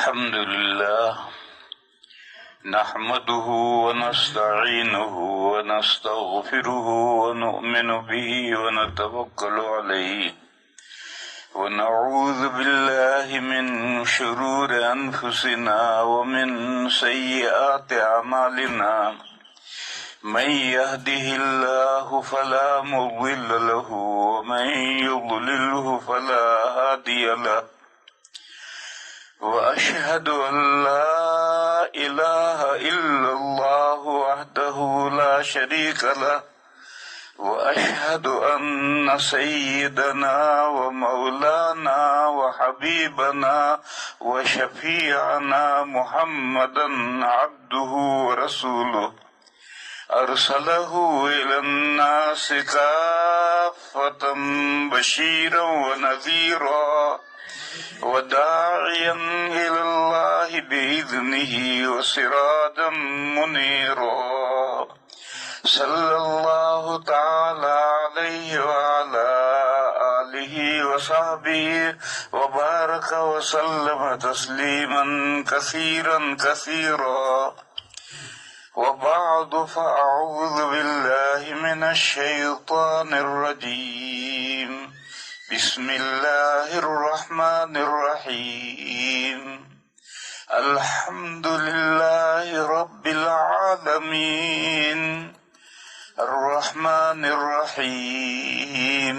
الحمد لله نحمده ونستعينه ونستغفره ونؤمن به ونتوكل عليه ونعوذ بالله من شرور أنفسنا ومن سيئات أعمالنا من يهده الله فلا مضل له ومن يضلله فلا هادي له وأشهد أن لا إله إلا الله وحده لا شريك له وأشهد أن سيدنا ومولانا وحبيبنا وشفيعنا محمدا عبده ورسوله أرسله إلى الناس كافة بشيرا ونذيرا وداعيا إلى الله بإذنه وسراجا منيرا صلى الله تعالى عليه وعلى آله وصحبه وبارك وسلم تسليما كثيرا كثيرا وبعد فأعوذ بالله من الشيطان الرجيم بسم الله الرحمن الرحيم الحمد لله رب العالمين الرحمن الرحيم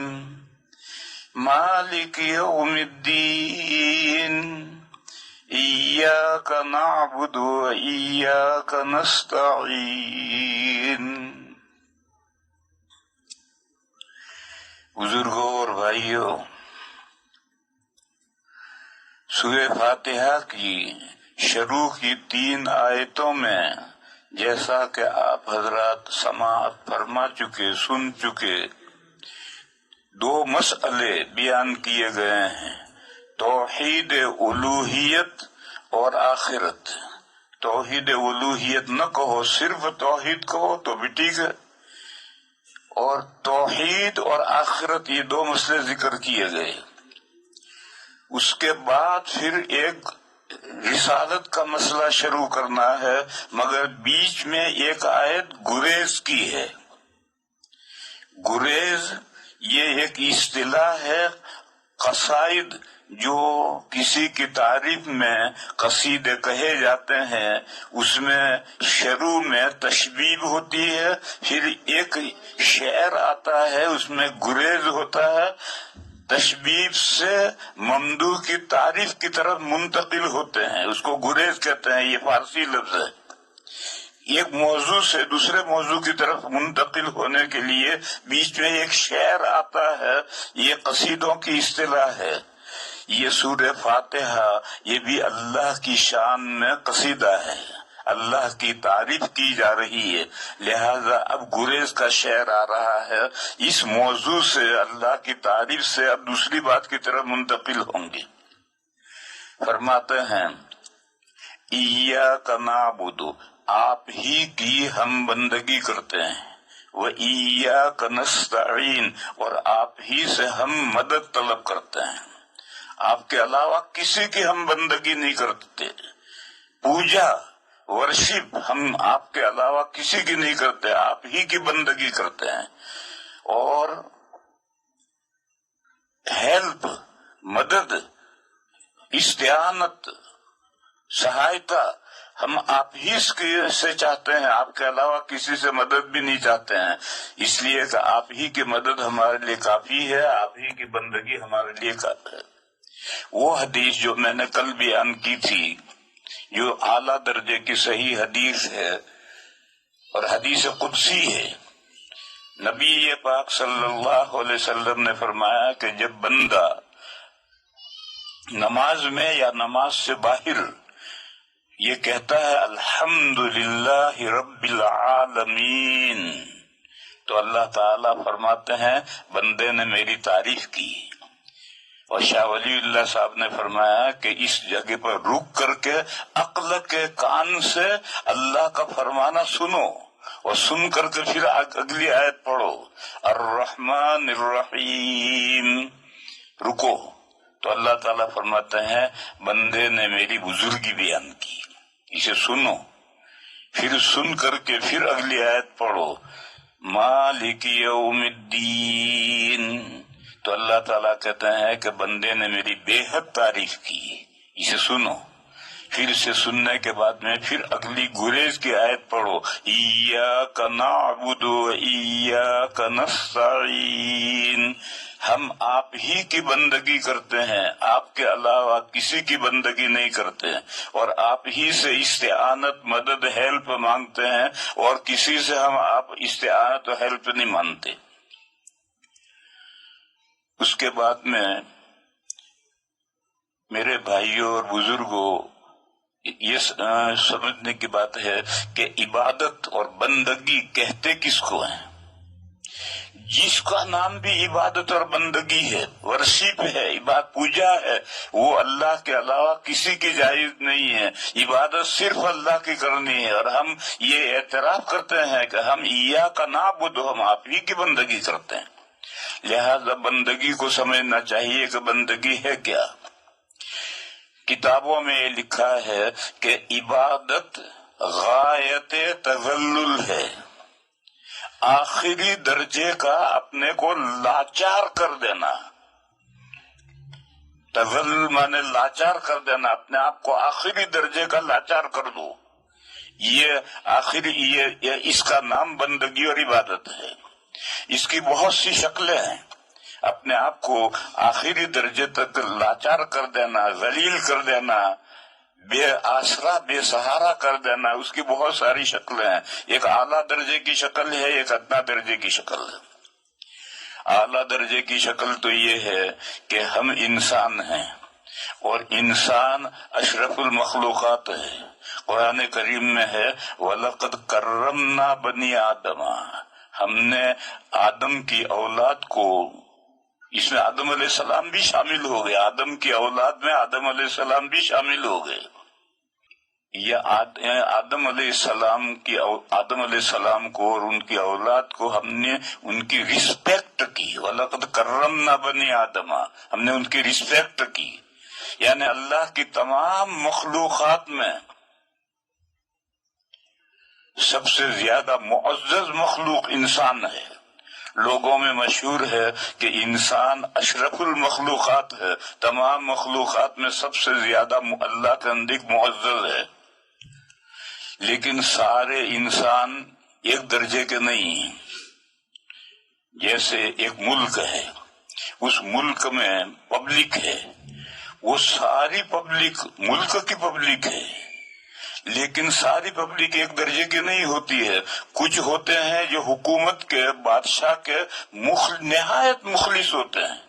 مالك يوم الدين إياك نعبد وإياك نستعين۔ بزرگوں اور بھائیوں، سورہ فاتحہ کی شروع کی 3 آیتوں میں جیسا کہ آپ حضرات سماعت فرما چکے، سن چکے، 2 مسئلے بیان کیے گئے ہیں، توحید الوہیت اور آخرت۔ توحید الوہیت نہ کہو، صرف توحید کہو تو بھی ٹھیک ہے، اور توحید اور آخرت یہ 2 مسئلے ذکر کیے گئے۔ اس کے بعد پھر ایک رسالت کا مسئلہ شروع کرنا ہے، مگر بیچ میں ایک آیت گریز کی ہے۔ گریز یہ ایک اصطلاح ہے، قصائد جو کسی کی تعریف میں قصیدے کہے جاتے ہیں، اس میں شروع میں تشبیب ہوتی ہے، پھر ایک شعر آتا ہے، اس میں گریز ہوتا ہے، تشبیب سے ممدوح کی تعریف کی طرف منتقل ہوتے ہیں، اس کو گریز کہتے ہیں۔ یہ فارسی لفظ ہے، ایک موضوع سے دوسرے موضوع کی طرف منتقل ہونے کے لیے بیچ میں ایک شعر آتا ہے، یہ قصیدوں کی اصطلاح ہے۔ یہ سورہ فاتحہ یہ بھی اللہ کی شان میں قصیدہ ہے، اللہ کی تعریف کی جا رہی ہے، لہذا اب گریز کا شعر آ رہا ہے۔ اس موضوع سے، اللہ کی تعریف سے اب دوسری بات کی طرف منتقل ہوں گے۔ فرماتے ہیں ایاک نعبد، آپ ہی کی ہم بندگی کرتے ہیں، وایاک نستعین، اور آپ ہی سے ہم مدد طلب کرتے ہیں۔ آپ کے علاوہ کسی کی ہم بندگی نہیں کرتے، پوجا ورشپ ہم آپ کے علاوہ کسی کی نہیں کرتے، آپ ہی کی بندگی کرتے ہیں۔ اور ہیلپ، مدد، استعانت، سہایتا ہم آپ ہی سے چاہتے ہیں، آپ کے علاوہ کسی سے مدد بھی نہیں چاہتے ہیں، اس لیے کہ آپ ہی کی مدد ہمارے لیے کافی ہے، آپ ہی کی بندگی ہمارے لیے کافی ہے۔ وہ حدیث جو میں نے کل بیان کی تھی، جو اعلیٰ درجے کی صحیح حدیث ہے اور حدیث قدسی ہے، نبی پاک صلی اللہ علیہ وسلم نے فرمایا کہ جب بندہ نماز میں یا نماز سے باہر یہ کہتا ہے الحمدللہ رب العالمین، تو اللہ تعالیٰ فرماتے ہیں بندے نے میری تعریف کی۔ اور شاہ ولی اللہ صاحب نے فرمایا کہ اس جگہ پر رک کر کے عقل کے کان سے اللہ کا فرمانا سنو، اور سن کر کے پھر اگلی آیت پڑھو، الرحمن الرحیم، رکو تو اللہ تعالیٰ فرماتے ہیں بندے نے میری بزرگی بیان کی، اسے سنو، پھر سن کر کے پھر اگلی آیت پڑھو، مالک یوم الدین، تو اللہ تعالیٰ کہتے ہیں کہ بندے نے میری بے حد تعریف کی، اسے سنو۔ پھر اسے سننے کے بعد میں پھر اگلی گریز کی آیت پڑھو، ایاک نعبد و ایاک نستعین، ہم آپ ہی کی بندگی کرتے ہیں، آپ کے علاوہ کسی کی بندگی نہیں کرتے، اور آپ ہی سے استعانت، مدد، ہیلپ مانگتے ہیں، اور کسی سے ہم آپ استعانت و ہیلپ نہیں مانتے۔ اس کے بعد میں میرے بھائیوں اور بزرگوں، یہ سمجھنے کی بات ہے کہ عبادت اور بندگی کہتے کس کو ہیں؟ جس کا نام بھی عبادت اور بندگی ہے، ورشپ ہے، عبادت پوجا ہے، وہ اللہ کے علاوہ کسی کی جائز نہیں ہے، عبادت صرف اللہ کی کرنی ہے، اور ہم یہ اعتراف کرتے ہیں کہ ہم ایاک نعبد، ہم آپ ہی کی بندگی کرتے ہیں۔ لہذا بندگی کو سمجھنا چاہیے کہ بندگی ہے کیا۔ کتابوں میں یہ لکھا ہے کہ عبادت غایت تذلل ہے، آخری درجے کا اپنے کو لاچار کر دینا۔ تذلل مانے لاچار کر دینا، اپنے آپ کو آخری درجے کا لاچار کر دو، یہ اس کا نام بندگی اور عبادت ہے۔ اس کی بہت سی شکلیں ہیں، اپنے آپ کو آخری درجے تک لاچار کر دینا، ذلیل کر دینا، بے آسرا بے سہارا کر دینا، اس کی بہت ساری شکلیں ہیں۔ ایک اعلیٰ درجے کی شکل ہے، ایک ادنا درجے کی شکل ہے۔ اعلیٰ درجے کی شکل تو یہ ہے کہ ہم انسان ہیں، اور انسان اشرف المخلوقات ہے۔ قرآن کریم میں ہے وَلَقَدْ كَرَّمْنَا بَنِي آدَمَ، ہم نے آدم کی اولاد کو، اس میں آدم علیہ السلام بھی شامل ہو گئے، آدم کی اولاد میں آدم علیہ السلام بھی شامل ہو گئے۔ یہ آدم علیہ السلام کو اور ان کی اولاد کو ہم نے ان کی رسپیکٹ کی، وَلَقَدْ كَرَّمْنَا بَنِي آدَمَ، ہم نے ان کی رسپیکٹ کی، یعنی اللہ کی تمام مخلوقات میں سب سے زیادہ معزز مخلوق انسان ہے۔ لوگوں میں مشہور ہے کہ انسان اشرف المخلوقات ہے، تمام مخلوقات میں سب سے زیادہ اللہ کے نزدیک معزز ہے، لیکن سارے انسان ایک درجے کے نہیں ہیں۔ جیسے ایک ملک ہے، اس ملک میں پبلک ہے، وہ ساری پبلک ملک کی پبلک ہے، لیکن ساری پبلک ایک درجے کی نہیں ہوتی ہے۔ کچھ ہوتے ہیں جو حکومت کے، بادشاہ کے نہایت مخلص ہوتے ہیں،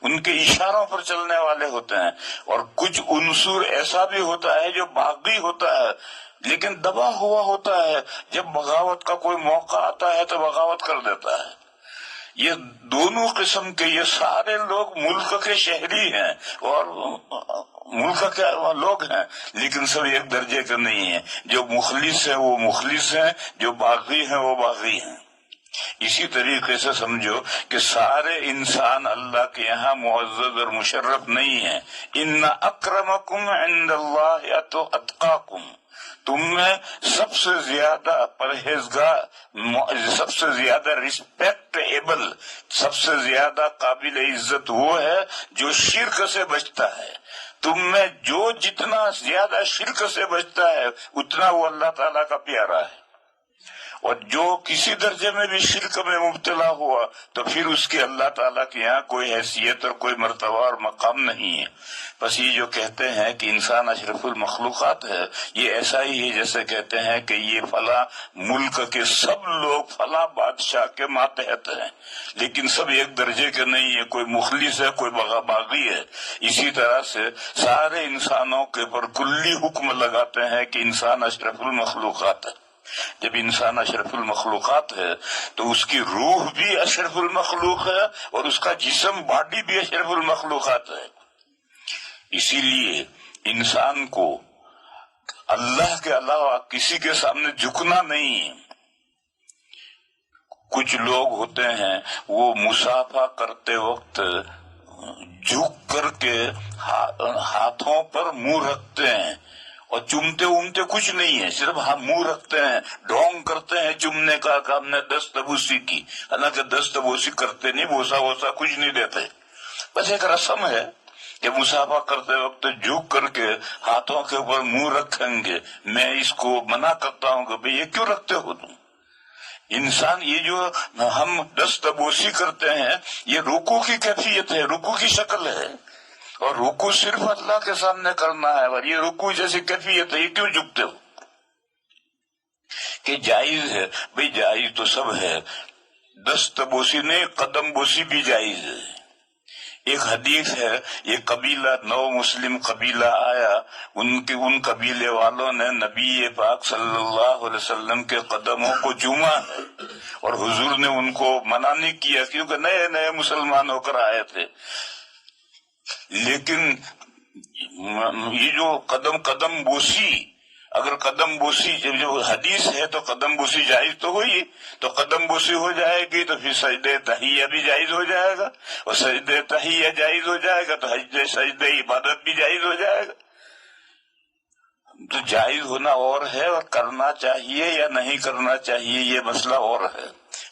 ان کے اشاروں پر چلنے والے ہوتے ہیں، اور کچھ عنصر ایسا بھی ہوتا ہے جو باغی ہوتا ہے لیکن دبا ہوا ہوتا ہے، جب بغاوت کا کوئی موقع آتا ہے تو بغاوت کر دیتا ہے۔ یہ دونوں قسم کے، یہ سارے لوگ ملک کے شہری ہیں اور ملک کے لوگ ہیں، لیکن سب ایک درجے کے نہیں ہیں۔ جو مخلص ہیں وہ مخلص ہیں، جو باغی ہیں وہ باغی ہیں۔ اسی طریقے سے سمجھو کہ سارے انسان اللہ کے یہاں معزز اور مشرف نہیں ہیں۔ ان اکرمکم عند اللہ اتقاکم، تم میں سب سے زیادہ پرہیزگار، سب سے زیادہ ریسپیکٹیبل، سب سے زیادہ قابل عزت وہ ہے جو شرک سے بچتا ہے۔ تم میں جو جتنا زیادہ شرک سے بچتا ہے اتنا وہ اللہ تعالیٰ کا پیارا ہے، اور جو کسی درجے میں بھی شرک میں مبتلا ہوا تو پھر اس کی اللہ تعالیٰ کے یہاں کوئی حیثیت اور کوئی مرتبہ اور مقام نہیں ہے۔ بس یہ جو کہتے ہیں کہ انسان اشرف المخلوقات ہے، یہ ایسا ہی ہے جیسے کہتے ہیں کہ یہ فلاں ملک کے سب لوگ فلاں بادشاہ کے ماتحت ہیں، لیکن سب ایک درجے کے نہیں ہے، کوئی مخلص ہے، کوئی باغی ہے۔ اسی طرح سے سارے انسانوں کے پر کلی حکم لگاتے ہیں کہ انسان اشرف المخلوقات ہے۔ جب انسان اشرف المخلوقات ہے تو اس کی روح بھی اشرف المخلوق ہے اور اس کا جسم، باڈی بھی اشرف المخلوقات ہے۔ اسی لیے انسان کو اللہ کے علاوہ کسی کے سامنے جھکنا نہیں ہے۔ کچھ لوگ ہوتے ہیں وہ مصافحہ کرتے وقت جھک کر کے ہاتھوں پر منہ رکھتے ہیں اور چومتے وومتے کچھ نہیں ہے، صرف منہ رکھتے ہیں، ڈھونگ کرتے ہیں چومنے کا کہ ہم نے دستبوسی کی، حالانکہ دستبوسی کرتے نہیں، بوسا ووسا کچھ نہیں دیتے، بس ایک رسم ہے کہ مسافہ کرتے وقت جھک کر کے ہاتھوں کے اوپر منہ رکھیں گے۔ میں اس کو منع کرتا ہوں کہ بھئی یہ کیوں رکھتے ہو تم؟ انسان یہ جو ہم دستبوسی کرتے ہیں یہ رکوع کی کیفیت ہے، رکوع کی شکل ہے، اور رکوع صرف اللہ کے سامنے کرنا ہے، اور یہ رکوع جیسی کیفیت ہے، یہ کیوں جھکتے ہو؟ کہ جائز ہے، بھئی جائز تو سب ہے، دستبوسی نہیں قدم بوسی بھی جائز ہے۔ ایک حدیث ہے، یہ قبیلہ نو مسلم قبیلہ آیا، ان قبیلے والوں نے نبی پاک صلی اللہ علیہ وسلم کے قدموں کو چوما ہے، اور حضور نے ان کو منع نہیں کیا کیونکہ نئے نئے مسلمان ہو کر آئے تھے، لیکن یہ جو قدم بوسی، اگر قدم بوسی جو حدیث ہے تو قدم بوسی جائز تو ہوئی، تو قدم بوسی ہو جائے گی تو پھر سجدہ تحیہ بھی جائز ہو جائے گا، اور سجدہ تحیہ جائز ہو جائے گا تو سجدہ عبادت بھی جائز ہو جائے گا۔ تو جائز ہونا اور ہے، اور کرنا چاہیے یا نہیں کرنا چاہیے یہ مسئلہ اور ہے۔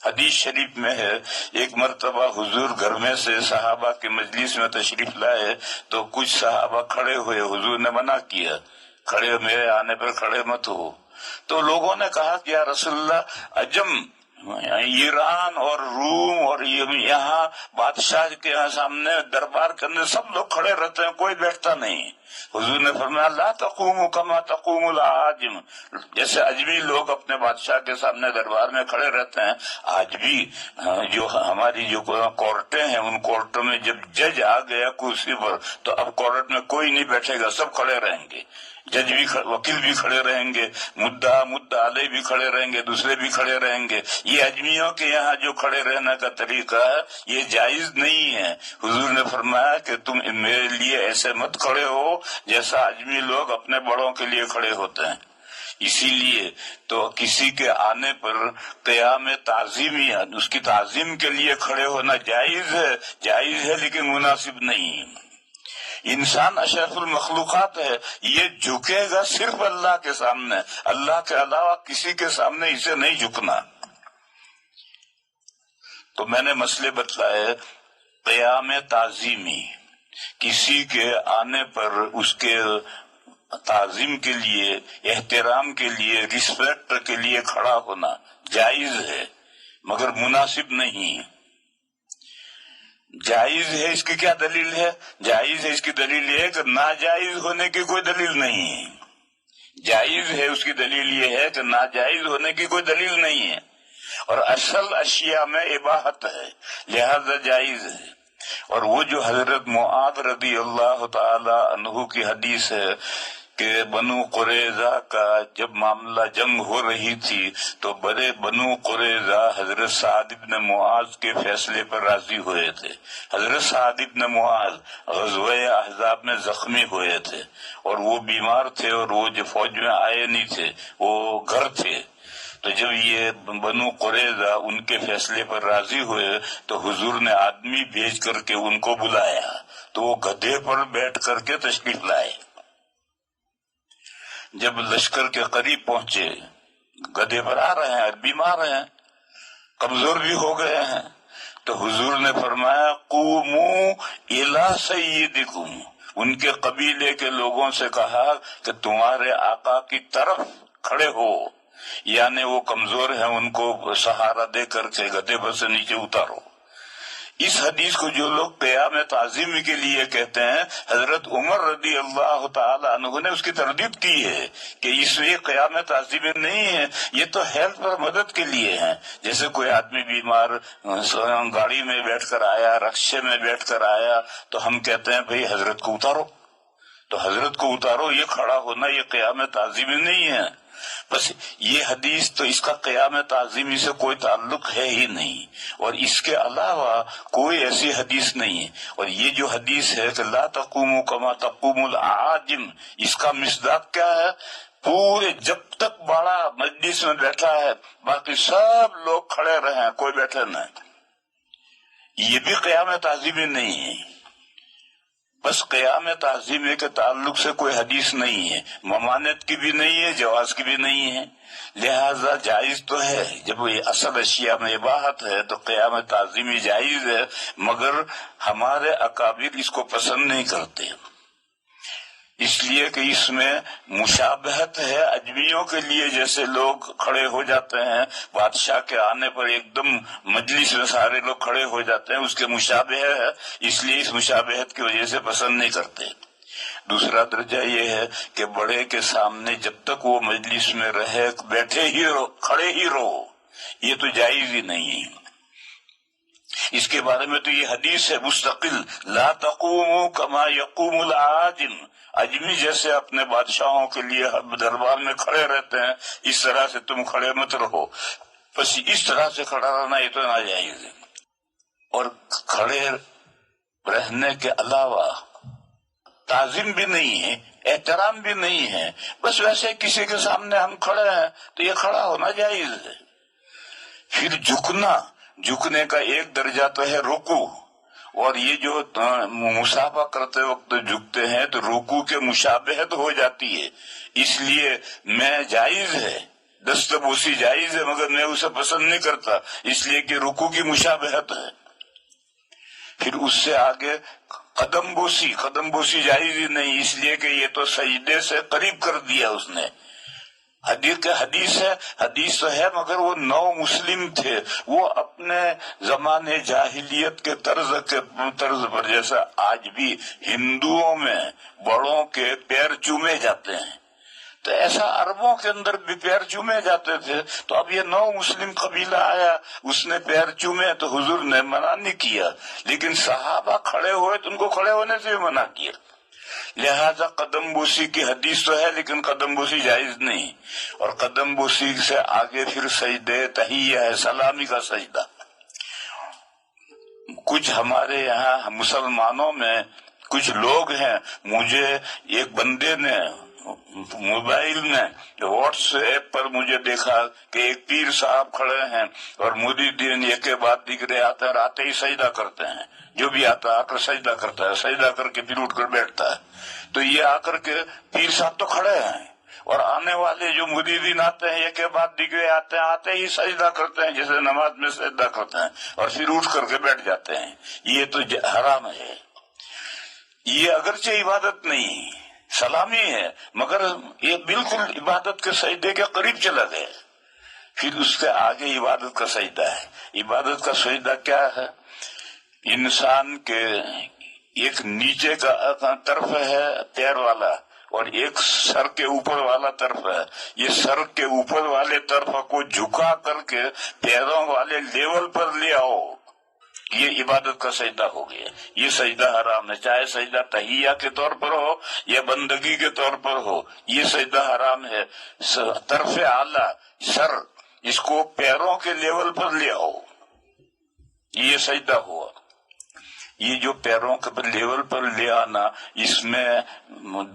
حدیث شریف میں ہے، ایک مرتبہ حضور گھر میں سے صحابہ کے مجلس میں تشریف لائے تو کچھ صحابہ کھڑے ہوئے، حضور نے منع کیا، کھڑے میرے آنے پر کھڑے مت ہو، تو لوگوں نے کہا کہ یا رسول اللہ، عجم ایران اور روم اور یہاں بادشاہ کے سامنے دربار کرنے سب لوگ کھڑے رہتے ہیں، کوئی بیٹھتا نہیں۔ حضور نے فرمایا لا تقوموا کما تقوم العاجم، جیسے اجمی لوگ اپنے بادشاہ کے سامنے دربار میں کھڑے رہتے ہیں، آج بھی جو ہماری جو کورٹیں ہیں ان کورٹوں میں جب جج آ گیا کرسی پر تو اب کورٹ میں کوئی نہیں بیٹھے گا، سب کھڑے رہیں گے، جج بھی وکیل بھی کھڑے رہیں گے، مدعا علیہ بھی کھڑے رہیں گے، دوسرے بھی کھڑے رہیں گے۔ یہ اجمیوں کے یہاں جو کھڑے رہنے کا طریقہ ہے یہ جائز نہیں ہے۔ حضور نے فرمایا کہ تم میرے لیے ایسے مت کھڑے ہو جیسا اجمی لوگ اپنے بڑوں کے لیے کھڑے ہوتے ہیں۔ اسی لیے تو کسی کے آنے پر قیام تعظیمی، اس کی تعظیم کے لیے کھڑے ہونا جائز ہے لیکن مناسب نہیں۔ انسان اشرف المخلوقات ہے، یہ جھکے گا صرف اللہ کے سامنے، اللہ کے علاوہ کسی کے سامنے اسے نہیں جھکنا۔ تو میں نے مسئلے بتلائے، قیام تعظیمی، کسی کے آنے پر اس کے تعظیم کے لیے، احترام کے لیے، رسپیکٹ کے لیے کھڑا ہونا جائز ہے مگر مناسب نہیں۔ جائز ہے اس کی کیا دلیل ہے؟ جائز ہے اس کی دلیل یہ ہے کہ ناجائز ہونے کی کوئی دلیل نہیں ہے۔ جائز ہے اس کی دلیل یہ ہے کہ ناجائز ہونے کی کوئی دلیل نہیں ہے، اور اصل اشیاء میں اباحت ہے لہذا جائز ہے۔ اور وہ جو حضرت معاذ رضی اللہ تعالی عنہ کی حدیث ہے کہ بنو قریظہ کا جب معاملہ جنگ ہو رہی تھی تو بڑے بنو قریظہ حضرت سعد بن معاذ کے فیصلے پر راضی ہوئے تھے۔ حضرت سعد بن معاذ غزوہ احزاب میں زخمی ہوئے تھے اور وہ بیمار تھے، اور وہ جو فوج میں آئے نہیں تھے، وہ گھر تھے۔ تو جب یہ بنو قریظہ ان کے فیصلے پر راضی ہوئے تو حضور نے آدمی بھیج کر کے ان کو بلایا، تو وہ گدھے پر بیٹھ کر کے تشریف لائے۔ جب لشکر کے قریب پہنچے، گدھے پر آ رہے ہیں، بیمار ہیں، کمزور بھی ہو گئے ہیں، تو حضور نے فرمایا قوموا الی سیدکم، ان کے قبیلے کے لوگوں سے کہا کہ تمہارے آقا کی طرف کھڑے ہو، یعنی وہ کمزور ہیں ان کو سہارا دے کر کے گدھے پر سے نیچے اتارو۔ اس حدیث کو جو لوگ قیام تعظیمی کے لیے کہتے ہیں، حضرت عمر رضی اللہ تعالی عنہ نے اس کی تردید کی ہے کہ اس میں قیام تعظیمی نہیں ہے، یہ تو ہیلتھ پر مدد کے لیے ہے۔ جیسے کوئی آدمی بیمار گاڑی میں بیٹھ کر آیا، رکشے میں بیٹھ کر آیا، تو ہم کہتے ہیں بھئی حضرت کو اتارو، تو حضرت کو اتارو، یہ کھڑا ہونا یہ قیام تعظیمی نہیں ہے۔ بس یہ حدیث تو اس کا قیام تعظیمی سے کوئی تعلق ہے ہی نہیں، اور اس کے علاوہ کوئی ایسی حدیث نہیں ہے۔ اور یہ جو حدیث ہے کہ لا تقوموا کما تقوم العاجم، اس کا مصداق کیا ہے؟ پورے جب تک بڑا مجلس میں بیٹھا ہے باقی سب لوگ کھڑے رہیں، کوئی بیٹھے نہ، یہ بھی قیام تعظیمی نہیں ہے۔ بس قیام تعظیمی کے تعلق سے کوئی حدیث نہیں ہے، ممانعت کی بھی نہیں ہے، جواز کی بھی نہیں ہے، لہذا جائز تو ہے۔ جب یہ اصل اشیاء میں اباحت ہے تو قیام تعظیمی جائز ہے، مگر ہمارے اکابر اس کو پسند نہیں کرتے، اس لیے کہ اس میں مشابہت ہے اجمیوں کے لیے۔ جیسے لوگ کھڑے ہو جاتے ہیں بادشاہ کے آنے پر، ایک دم مجلس میں سارے لوگ کھڑے ہو جاتے ہیں، اس کے مشابہ ہے، اس لیے اس مشابہت کی وجہ سے پسند نہیں کرتے۔ دوسرا درجہ یہ ہے کہ بڑے کے سامنے جب تک وہ مجلس میں رہے بیٹھے ہی رہو، کھڑے ہی رہو، یہ تو جائز ہی نہیں ہے۔ اس کے بارے میں تو یہ حدیث ہے مستقل، لا تقوموا کما یقوم العاجم، اجمی جیسے اپنے بادشاہوں کے لیے دربار میں کھڑے رہتے ہیں اس طرح سے تم کھڑے مت رہو، بس اس طرح سے کھڑا رہنا یہ تو ناجائز ہے۔ اور کھڑے رہنے کے علاوہ تعظیم بھی نہیں ہے، احترام بھی نہیں ہے، بس ویسے کسی کے سامنے ہم کھڑے ہیں تو یہ کھڑا ہونا جائز ہے۔ پھر جھکنے کا ایک درجہ تو ہے رکوع، اور یہ جو مصافحہ کرتے وقت جھکتے ہیں تو رکوع کے مشابہت ہو جاتی ہے، اس لیے میں جائز ہے، دست بوسی جائز ہے، مگر میں اسے پسند نہیں کرتا، اس لیے کہ رکوع کی مشابہت ہے۔ پھر اس سے آگے قدم بوسی جائز ہی نہیں، اس لیے کہ یہ تو سجدے سے قریب کر دیا اس نے۔ حدیث تو ہے مگر وہ نو مسلم تھے، وہ اپنے زمانے جاہلیت کے طرز پر، جیسا آج بھی ہندوؤں میں بڑوں کے پیر چومے جاتے ہیں تو ایسا عربوں کے اندر بھی پیر چومے جاتے تھے۔ تو اب یہ نو مسلم قبیلہ آیا، اس نے پیر چومے تو حضور نے منع نہیں کیا، لیکن صحابہ کھڑے ہوئے تو ان کو کھڑے ہونے سے بھی منع کیا۔ لہذا قدم بوسی کی حدیث تو ہے لیکن قدم بوسی جائز نہیں، اور قدم بوسی سے آگے پھر سجدے تحیہ ہے، سلامی کا سجدہ۔ کچھ ہمارے یہاں مسلمانوں میں کچھ لوگ ہیں، مجھے ایک بندے نے موبائل میں واٹس ایپ پر مجھے دیکھا کہ ایک پیر صاحب کھڑے ہیں اور مریدین ایک کے بعد دیگرے آتے ہیں اور آتے ہی سجدہ کرتے ہیں، جو بھی آتا آ کر سجدہ کرتا ہے، سجدہ کر کے پھر اٹھ کر بیٹھتا ہے۔ تو یہ آ کر کے پیر صاحب تو کھڑے ہیں اور آنے والے جو مریدین آتے ہیں ایک کے بعد دیگرے آتے ہیں، آتے ہی سجدہ کرتے ہیں جیسے نماز میں سجدہ کرتے ہیں، اور پھر اٹھ کر کے بیٹھ جاتے ہیں۔ یہ تو حرام ہے، یہ اگرچہ عبادت نہیں سلامی ہے، مگر یہ بالکل عبادت کے سجدے کے قریب چلا گیا۔ پھر اس کے آگے عبادت کا سجدہ ہے۔ عبادت کا سجدہ کیا ہے؟ انسان کے ایک نیچے کا طرف ہے پیر والا اور ایک سر کے اوپر والا طرف ہے، یہ سر کے اوپر والے طرف کو جھکا کر کے پیروں والے لیول پر لے آؤ، یہ عبادت کا سجدہ ہو گیا۔ یہ سجدہ حرام ہے، چاہے سجدہ تحیہ کے طور پر ہو یا بندگی کے طور پر ہو، یہ سجدہ حرام ہے۔ طرف اعلیٰ سر، اس کو پیروں کے لیول پر لے آؤ، یہ سجدہ ہوا۔ یہ جو پیروں کے لیول پر لے آنا، اس میں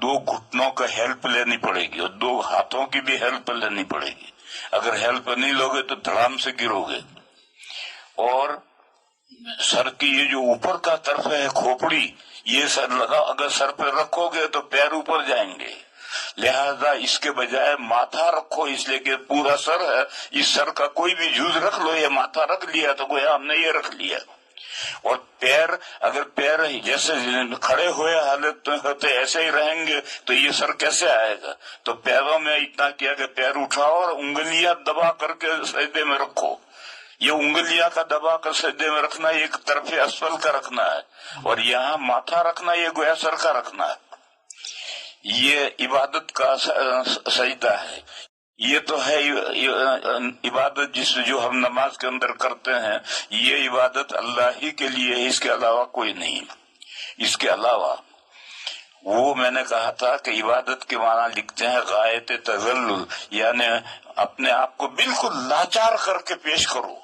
دو گھٹنوں کا ہیلپ لینی پڑے گی اور دو ہاتھوں کی بھی ہیلپ لینی پڑے گی، اگر ہیلپ نہیں لوگے تو دھڑام سے گرو گے۔ اور سر کی یہ جو اوپر کا طرف ہے کھوپڑی، یہ سر لگا، اگر سر پہ رکھو گے تو پیر اوپر جائیں گے، لہذا اس کے بجائے ماتھا رکھو، اس لیے کہ پورا سر ہے، اس سر کا کوئی بھی جز رکھ لو، یہ ماتھا رکھ لیا تو گویا ہم نے یہ رکھ لیا۔ اور پیر، اگر پیر جیسے کھڑے ہوئے حالت ہوتے ایسے ہی رہیں گے تو یہ سر کیسے آئے گا؟ تو پیروں میں اتنا کیا کہ پیر اٹھاؤ اور انگلیاں دبا کر کے سجدے میں رکھو۔ یہ انگلیاں کا دبا کر سجدے میں رکھنا ایک طرف اسفل کا رکھنا ہے، اور یہاں ماتھا رکھنا یہ گویا سر کا رکھنا ہے۔ یہ عبادت کا سجدہ ہے۔ یہ تو ہے عبادت جو ہم نماز کے اندر کرتے ہیں، یہ عبادت اللہ ہی کے لیے ہے، اس کے علاوہ کوئی نہیں۔ اس کے علاوہ وہ میں نے کہا تھا کہ عبادت کے معنی لکھتے ہیں غایت تذلل، یعنی اپنے آپ کو بالکل لاچار کر کے پیش کرو۔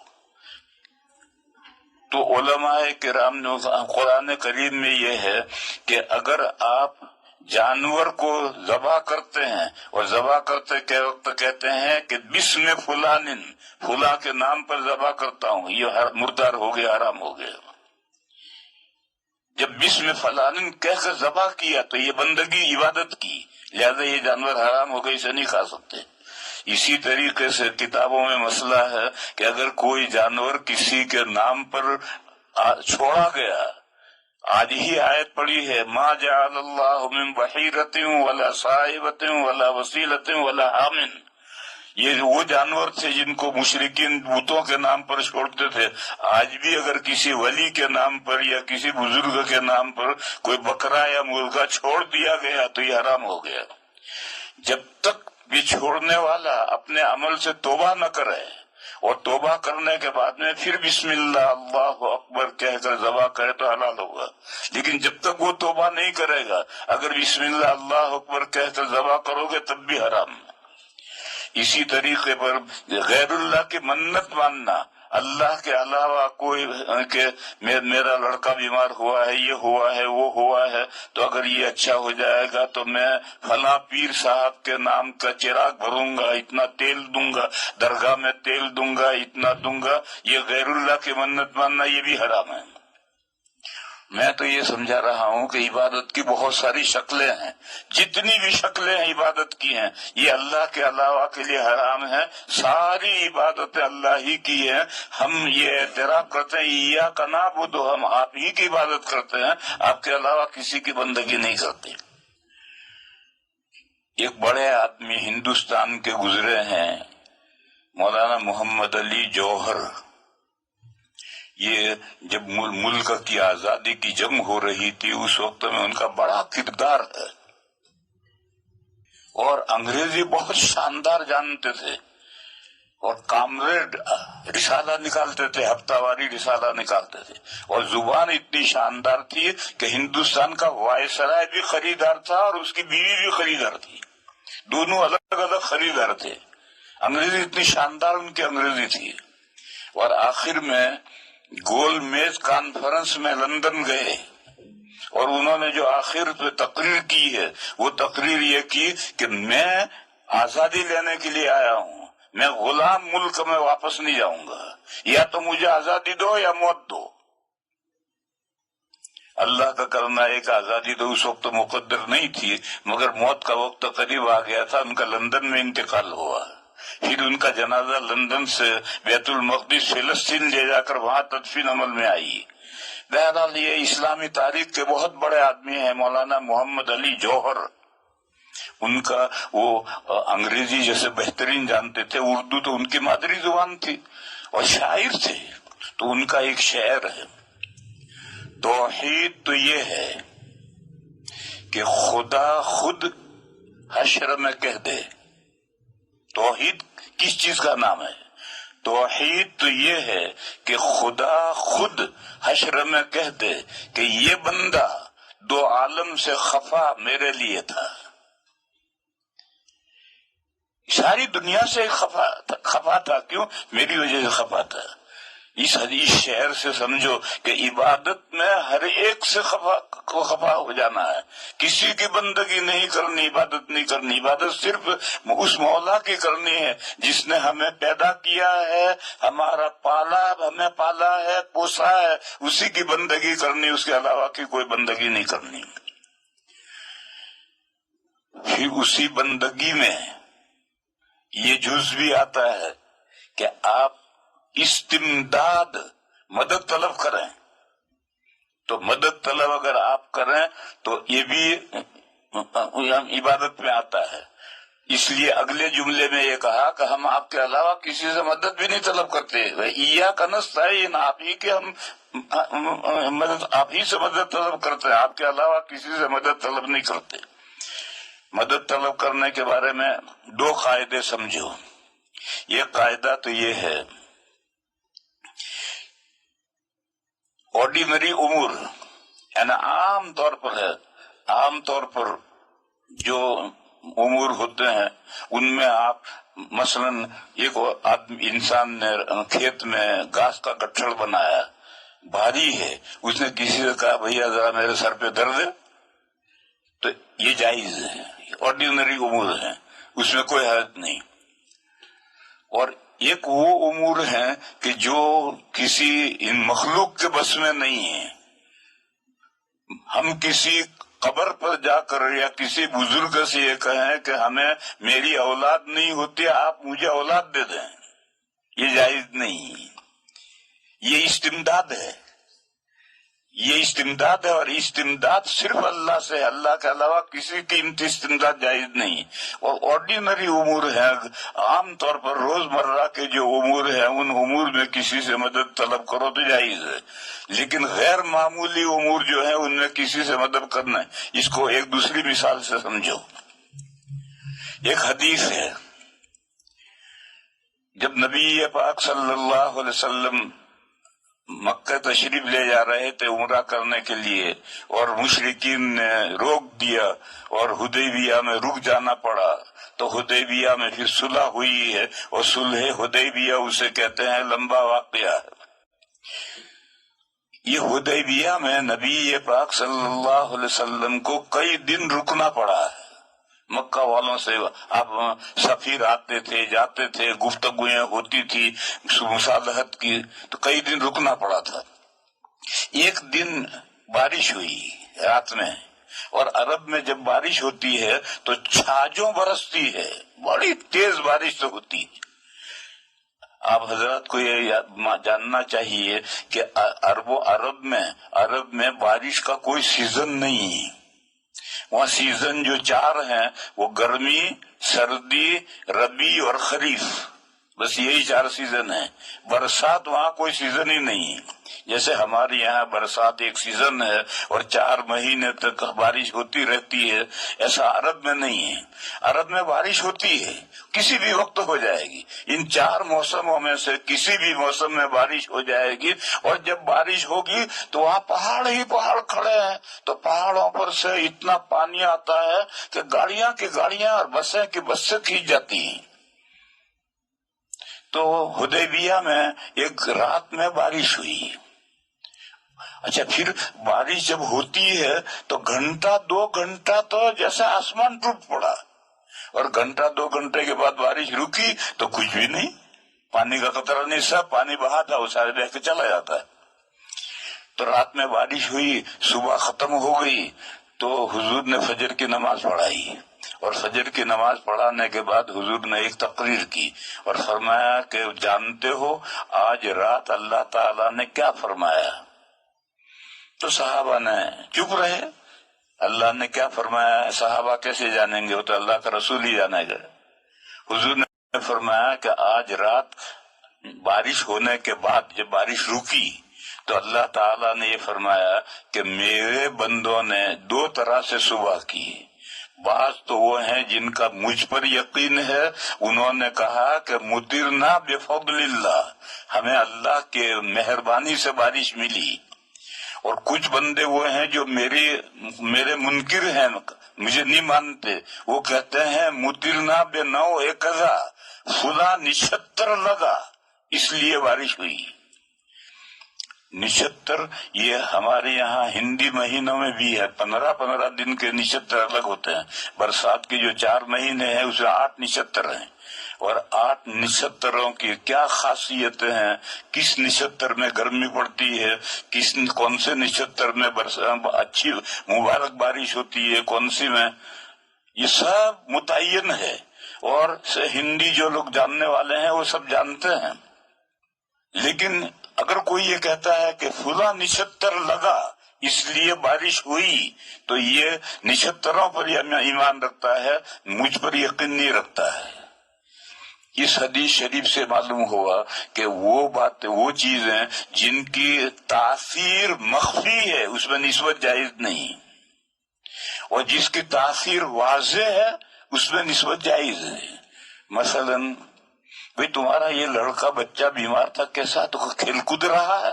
تو علماء کرام نے قرآن کریم میں یہ ہے کہ اگر آپ جانور کو ذبح کرتے ہیں اور ذبح کرتے کے وقت کہتے ہیں کہ بسم فلان، فلاں کے نام پر ذبح کرتا ہوں، یہ مردار ہو گیا، حرام ہو گیا۔ جب بسم فلان کہہ کر ذبح کیا تو یہ بندگی عبادت کی، لہذا یہ جانور حرام ہو گئے، اسے نہیں کھا سکتے۔ اسی طریقے سے کتابوں میں مسئلہ ہے کہ اگر کوئی جانور کسی کے نام پر چھوڑا گیا، آج ہی آیت پڑی ہے ما جعل اللہ من بحیرۃ ولا صائبۃ ولا وسیلۃ ولا حامن، یہ وہ جانور تھے جن کو مشرکین بتوں کے نام پر چھوڑتے تھے۔ آج بھی اگر کسی ولی کے نام پر یا کسی بزرگ کے نام پر کوئی بکرا یا مرغا چھوڑ دیا گیا تو یہ حرام ہو گیا، جب تک بھی چھوڑنے والا اپنے عمل سے توبہ نہ کرے اور توبہ کرنے کے بعد میں پھر بسم اللہ اللہ اکبر کہہ کر ذبح کرے تو حلال ہوگا۔ لیکن جب تک وہ توبہ نہیں کرے گا، اگر بسم اللہ اللہ اکبر کہہ کر ذبح کرو گے تب بھی حرام ہے۔ اسی طریقے پر غیر اللہ کی منت ماننا، اللہ کے علاوہ کوئی کہ میرا لڑکا بیمار ہوا ہے، یہ ہوا ہے، وہ ہوا ہے، تو اگر یہ اچھا ہو جائے گا تو میں فلاں پیر صاحب کے نام کا چراغ بھروں گا، اتنا تیل دوں گا، درگاہ میں تیل دوں گا، اتنا دوں گا، یہ غیر اللہ کی منت ماننا یہ بھی حرام ہے۔ میں تو یہ سمجھا رہا ہوں کہ عبادت کی بہت ساری شکلیں ہیں، جتنی بھی شکلیں ہیں عبادت کی ہیں یہ اللہ کے علاوہ کے لیے حرام ہے۔ ساری عبادتیں اللہ ہی کی ہیں، ہم یہ اعتراف کرتے ہیں ایاک نعبد، ہم آپ ہی کی عبادت کرتے ہیں، آپ کے علاوہ کسی کی بندگی نہیں کرتے۔ ایک بڑے آدمی ہندوستان کے گزرے ہیں، مولانا محمد علی جوہر۔ یہ جب ملک کی آزادی کی جنگ ہو رہی تھی اس وقت میں ان کا بڑا کردار ہے، اور انگریزی بہت شاندار جانتے تھے، اور کامریڈ رسالہ نکالتے تھے، ہفتہ واری رسالہ نکالتے تھے، اور زبان اتنی شاندار تھی کہ ہندوستان کا وائسرائے بھی خریدار تھا اور اس کی بیوی بھی خریدار تھی، دونوں الگ الگ خریدار تھے۔ انگریزی اتنی شاندار ان کی انگریزی تھی، اور آخر میں گول میز کانفرنس میں لندن گئے، اور انہوں نے جو آخر پہ تقریر کی ہے وہ تقریر یہ کی کہ میں آزادی لینے کے لیے آیا ہوں، میں غلام ملک میں واپس نہیں جاؤں گا، یا تو مجھے آزادی دو یا موت دو۔ اللہ کا کرنا ایک آزادی تو اس وقت مقدر نہیں تھی، مگر موت کا وقت قریب آ گیا تھا، ان کا لندن میں انتقال ہوا۔ پھر ان کا جنازہ لندن سے بیت المقدس فلسطین لے جا کر وہاں تدفین عمل میں آئی۔ بہرحال یہ اسلامی تاریخ کے بہت بڑے آدمی ہیں مولانا محمد علی جوہر۔ ان کا وہ انگریزی جیسے بہترین جانتے تھے، اردو تو ان کی مادری زبان تھی، اور شاعر تھے۔ تو ان کا ایک شعر ہے، توحید تو یہ ہے کہ خدا خود حشر میں کہہ دے۔ توحید کس چیز کا نام ہے؟ توحید تو یہ ہے کہ خدا خود حشر میں کہہ دے کہ یہ بندہ دو عالم سے خفا میرے لیے تھا۔ ساری دنیا سے خفا تھا، کیوں؟ میری وجہ سے خفا تھا۔ اس حدیث شعر سے سمجھو کہ عبادت میں ہر ایک سے خفا ہو جانا ہے، کسی کی بندگی نہیں کرنی، عبادت نہیں کرنی، عبادت صرف اس مولا کی کرنی ہے جس نے ہمیں پیدا کیا ہے، ہمارا ہمیں پالا ہے، پوسا ہے، اسی کی بندگی کرنی، اس کے علاوہ کی کوئی بندگی نہیں کرنی۔ پھر اسی بندگی میں یہ جز بھی آتا ہے کہ آپ استمداد مدد طلب کریں، تو مدد طلب اگر آپ کریں تو یہ بھی عبادت میں آتا ہے۔ اس لیے اگلے جملے میں یہ کہا کہ ہم آپ کے علاوہ کسی سے مدد بھی نہیں طلب کرتے، ایاک نستعین، آپ ہی کے ہم مدد، آپ ہی سے مدد طلب کرتے ہیں، آپ کے علاوہ کسی سے مدد طلب نہیں کرتے۔ مدد طلب کرنے کے بارے میں دو قاعدے سمجھو۔ یہ قاعدہ تو یہ ہے، آرڈینری امور یعنی عام طور پر ہے، عام طور پر جو امور ہوتے ہیں ان میں آپ مثلا ایک انسان نے کھیت میں گھاس کا گٹھڑ بنایا، بھاری ہے، اس نے کسی سے کہا بھیا ذرا میرے سر پہ درد ہے، تو یہ جائز ہے، آرڈینری امور ہیں، اس میں کوئی حرج نہیں۔ اور ایک وہ امور ہیں کہ جو کسی ان مخلوق کے بس میں نہیں ہے، ہم کسی قبر پر جا کر یا کسی بزرگ سے یہ کہیں کہ ہمیں میری اولاد نہیں ہوتی، آپ مجھے اولاد دے دیں، یہ جائز نہیں، یہ استمداد ہے، یہ استمداد ہے، اور استمداد صرف اللہ سے ہے، اللہ کے علاوہ کسی کی استمداد جائز نہیں۔ اور آرڈینری امور ہے، عام طور پر روزمرہ کے جو امور ہیں ان امور میں کسی سے مدد طلب کرو تو جائز ہے، لیکن غیر معمولی امور جو ہیں ان میں کسی سے مدد کرنا ہے۔ اس کو ایک دوسری مثال سے سمجھو۔ ایک حدیث ہے، جب نبی پاک صلی اللہ علیہ وسلم مکہ تشریف لے جا رہے تھے عمرہ کرنے کے لیے، اور مشرکین نے روک دیا اور حدیبیہ میں رک جانا پڑا، تو حدیبیہ میں پھر صلح ہوئی ہے، اور صلح حدیبیہ اسے کہتے ہیں، لمبا واقعہ ہے۔ یہ حدیبیہ میں نبی پاک صلی اللہ علیہ وسلم کو کئی دن رکنا پڑا ہے۔ مکہ والوں سے اب سفیر آتے تھے جاتے تھے، گفتگویں ہوتی تھی مصالحت کی، تو کئی دن رکنا پڑا تھا۔ ایک دن بارش ہوئی رات میں، اور عرب میں جب بارش ہوتی ہے تو چھاجوں برستی ہے، بڑی تیز بارش تو ہوتی ہے۔ آپ حضرات کو یہ جاننا چاہیے کہ عرب میں بارش کا کوئی سیزن نہیں ہے۔ وہاں سیزن جو چار ہیں وہ گرمی، سردی، ربیع اور خریف، بس یہی چار سیزن ہیں۔ برسات وہاں کوئی سیزن ہی نہیں، جیسے ہمارے یہاں برسات ایک سیزن ہے اور 4 مہینے تک بارش ہوتی رہتی ہے، ایسا عرب میں نہیں ہے۔ عرب میں بارش ہوتی ہے، کسی بھی وقت ہو جائے گی، ان 4 موسموں میں سے کسی بھی موسم میں بارش ہو جائے گی، اور جب بارش ہوگی تو وہاں پہاڑ ہی پہاڑ کھڑے ہیں، تو پہاڑوں پر سے اتنا پانی آتا ہے کہ گاڑیاں کی گاڑیاں اور بسیں کی بسیں کھینچ جاتی ہیں۔ تو حدیبیہ میں ایک رات میں بارش ہوئی۔ اچھا، پھر بارش جب ہوتی ہے تو گھنٹہ 2 گھنٹہ تو جیسے آسمان ٹوٹ پڑا، اور گھنٹہ 2 گھنٹے کے بعد بارش رکی تو کچھ بھی نہیں، پانی کا قطرہ نہیں، سب پانی بہا تھا وہ سارے بہ کے چلا جاتا ہے۔ تو رات میں بارش ہوئی، صبح ختم ہو گئی، تو حضور نے فجر کی نماز پڑھائی، اور فجر کی نماز پڑھانے کے بعد حضور نے ایک تقریر کی اور فرمایا کہ جانتے ہو آج رات اللہ تعالیٰ نے کیا فرمایا؟ تو صحابہ نے چپ رہے۔ اللہ نے کیا فرمایا صحابہ کیسے جانیں گے، وہ تو اللہ کا رسول ہی جانے گا۔ حضور نے فرمایا کہ آج رات بارش ہونے کے بعد جب بارش رکی تو اللہ تعالیٰ نے یہ فرمایا کہ میرے بندوں نے 2 طرح سے صبح کی۔ بعض تو وہ ہیں جن کا مجھ پر یقین ہے، انہوں نے کہا کہ مطرنا بفضل اللہ، ہمیں اللہ کے مہربانی سے بارش ملی۔ اور کچھ بندے وہ ہیں جو میرے منکر ہیں، مجھے نہیں مانتے، وہ کہتے ہیں مطرنا بنوع کذا، فلاں نچھتر لگا اس لیے بارش ہوئی۔ نچھتر یہ ہمارے یہاں ہندی مہینوں میں بھی ہے، 15 دن کے نچھتر الگ ہوتے ہیں۔ برسات کے جو 4 مہینے ہیں اس میں 8 نچھتر ہیں، اور 8 نچھتروں کی کیا خاصیتیں ہیں، کس نچھتر میں گرمی پڑتی ہے، کون سے نچھتر میں اچھی مبارک بارش ہوتی ہے، کون سی میں، یہ سب متعین ہے، اور ہندی جو لوگ جاننے والے ہیں وہ سب جانتے ہیں۔ لیکن اگر کوئی یہ کہتا ہے کہ فلاں نچھتر لگا اس لیے بارش ہوئی، تو یہ نچھتروں پر ایمان رکھتا ہے، مجھ پر یقین نہیں رکھتا ہے۔ اس حدیث شریف سے معلوم ہوا کہ وہ باتیں، وہ چیزیں جن کی تاثیر مخفی ہے اس میں نسبت جائز نہیں، اور جس کی تاثیر واضح ہے اس میں نسبت جائز ہے۔ مثلاً بھئی تمہارا یہ لڑکا بچہ بیمار تھا، کیسا، تو کھیل کود رہا ہے،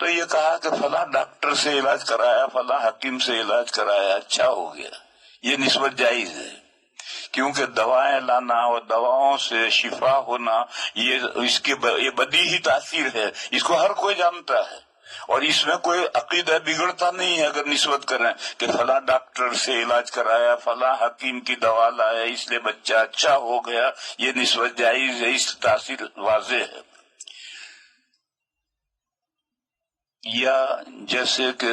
تو یہ کہا کہ فلاں ڈاکٹر سے علاج کرایا، فلاں حکیم سے علاج کرایا، اچھا ہو گیا، یہ نسبت جائز ہے، کیونکہ دوائیں لانا اور دواؤں سے شفا ہونا یہ بدیہی تاثیر ہے، اس کو ہر کوئی جانتا ہے، اور اس میں کوئی عقیدہ بگڑتا نہیں ہے اگر نسبت کریں کہ فلاں ڈاکٹر سے علاج کرایا، فلاں حکیم کی دوا لایا اس لیے بچہ اچھا ہو گیا، یہ نسبت جائز ہے، اس تاثیر واضح ہے۔ یا جیسے کہ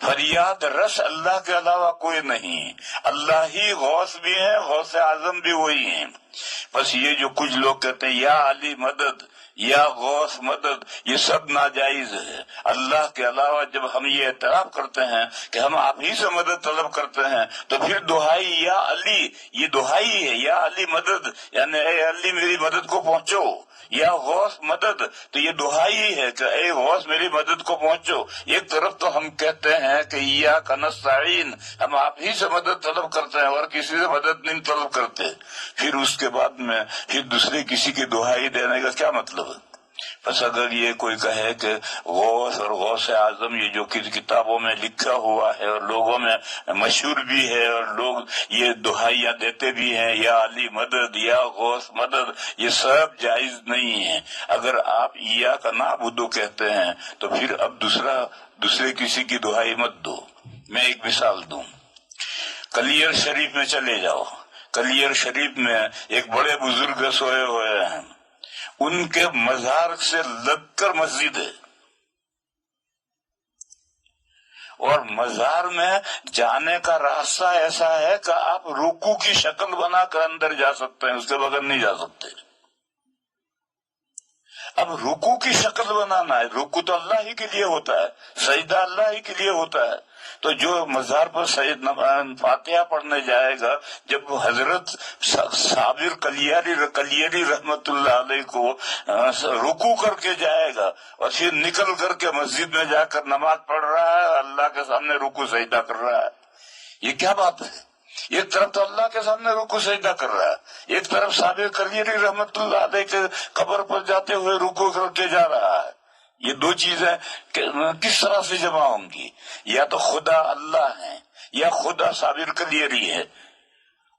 فریاد رس اللہ کے علاوہ کوئی نہیں، اللہ ہی غوث بھی ہے، غوث اعظم بھی وہی ہیں۔ بس یہ جو کچھ لوگ کہتے ہیں یا علی مدد یا غوث مدد، یہ سب ناجائز ہے۔ اللہ کے علاوہ جب ہم یہ اعتراف کرتے ہیں کہ ہم آپ ہی سے مدد طلب کرتے ہیں تو پھر دہائی یا علی، یہ دہائی ہے، یا علی مدد یعنی اے علی میری مدد کو پہنچو، یا غوث مدد تو یہ دہائی ہے کہ اے غوث میری مدد کو پہنچو۔ ایک طرف تو ہم کہتے ہیں کہ ایاک نستعین، ہم آپ ہی سے مدد طلب کرتے ہیں اور کسی سے مدد نہیں طلب کرتے، پھر اس کے بعد میں پھر دوسرے کسی کی دہائی دینے کا کیا مطلب ہے؟ بس اگر یہ کوئی کہے کہ غوث اور غوث اعظم یہ جو کتابوں میں لکھا ہوا ہے اور لوگوں میں مشہور بھی ہے اور لوگ یہ دہائیاں دیتے بھی ہیں یا علی مدد یا غوث مدد، یہ سب جائز نہیں ہے۔ اگر آپ ایاک نعبد کہتے ہیں تو پھر اب دوسرے کسی کی دہائی مت دو۔ میں ایک مثال دوں، کلیر شریف میں چلے جاؤ، کلیر شریف میں ایک بڑے بزرگ سوئے ہوئے ہیں، ان کے مزار سے لگ کر مسجد ہے، اور مزار میں جانے کا راستہ ایسا ہے کہ آپ رکوع کی شکل بنا کر اندر جا سکتے ہیں، اس کے بغیر نہیں جا سکتے۔ اب رکوع کی شکل بنانا ہے، رکوع تو اللہ ہی کے لیے ہوتا ہے، سجدہ اللہ ہی کے لیے ہوتا ہے، تو جو مزار پر فاتحہ پڑھنے جائے گا، جب حضرت صابر کلیری رحمت اللہ علیہ کو رکوع کر کے جائے گا اور پھر نکل کر کے مسجد میں جا کر نماز پڑھ رہا ہے، اللہ کے سامنے رکوع سجدہ کر رہا ہے، یہ کیا بات ہے؟ ایک طرف تو اللہ کے سامنے رکوع سجدہ کر رہا ہے، ایک طرف صابر کلیری رحمت اللہ علیہ کے قبر پر جاتے ہوئے رکوع کر کے جا رہا ہے۔ یہ دو چیزیں کس طرح سے جمع ہوں گی؟ یا تو خدا اللہ ہے یا خدا صابر کلیری ہے،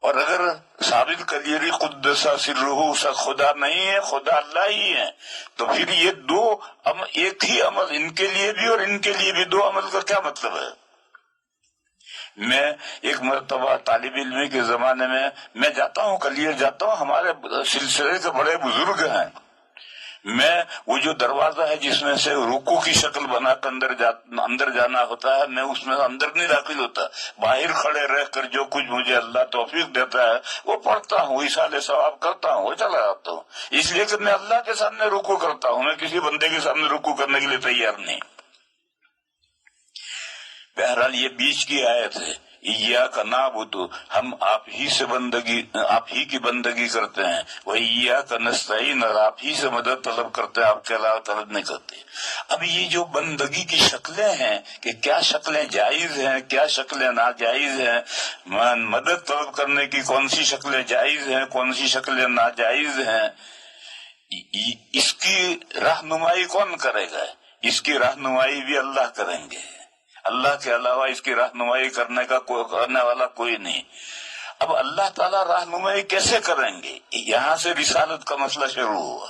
اور اگر صابر کلیری قدس سرہ خدا نہیں ہے، خدا اللہ ہی ہے، تو پھر یہ دو ایک ہی عمل ان کے لیے بھی اور ان کے لیے بھی دو عمل کا کیا مطلب ہے؟ میں ایک مرتبہ طالب علمی کے زمانے میں جاتا ہوں، کلیر جاتا ہوں، ہمارے سلسلے کے بڑے بزرگ ہیں، میں وہ جو دروازہ ہے جس میں سے رکوع کی شکل بنا کر اندر جانا ہوتا ہے، میں اس میں اندر نہیں داخل ہوتا، باہر کھڑے رہ کر جو کچھ مجھے اللہ توفیق دیتا ہے وہ پڑھتا ہوں، ایصال ثواب کرتا ہوں، وہ چلا جاتا ہوں، اس لیے کہ میں اللہ کے سامنے رکوع کرتا ہوں، میں کسی بندے کے سامنے رکوع کرنے کے لیے تیار نہیں۔ بہرحال یہ بیچ کی آیت ہے، ایاک نعبد، ہم آپ ہی کی بندگی کرتے ہیں، وہ ایاک نستعین، اور آپ ہی سے مدد طلب کرتے ہیں، آپ کے علاوہ طلب نہیں کرتے۔ اب یہ جو بندگی کی شکلیں ہیں کہ کیا شکلیں جائز ہیں، کیا شکلیں ناجائز ہیں، مدد طلب کرنے کی کون سی شکلیں جائز ہیں، کون سی شکلیں ناجائز ہیں، اس کی رہنمائی کون کرے گا؟ اس کی رہنمائی بھی اللہ کریں گے، اللہ کے علاوہ اس کی رہنمائی کرنے والا کوئی نہیں۔ اب اللہ تعالیٰ رہنمائی کیسے کریں گے؟ یہاں سے رسالت کا مسئلہ شروع ہوا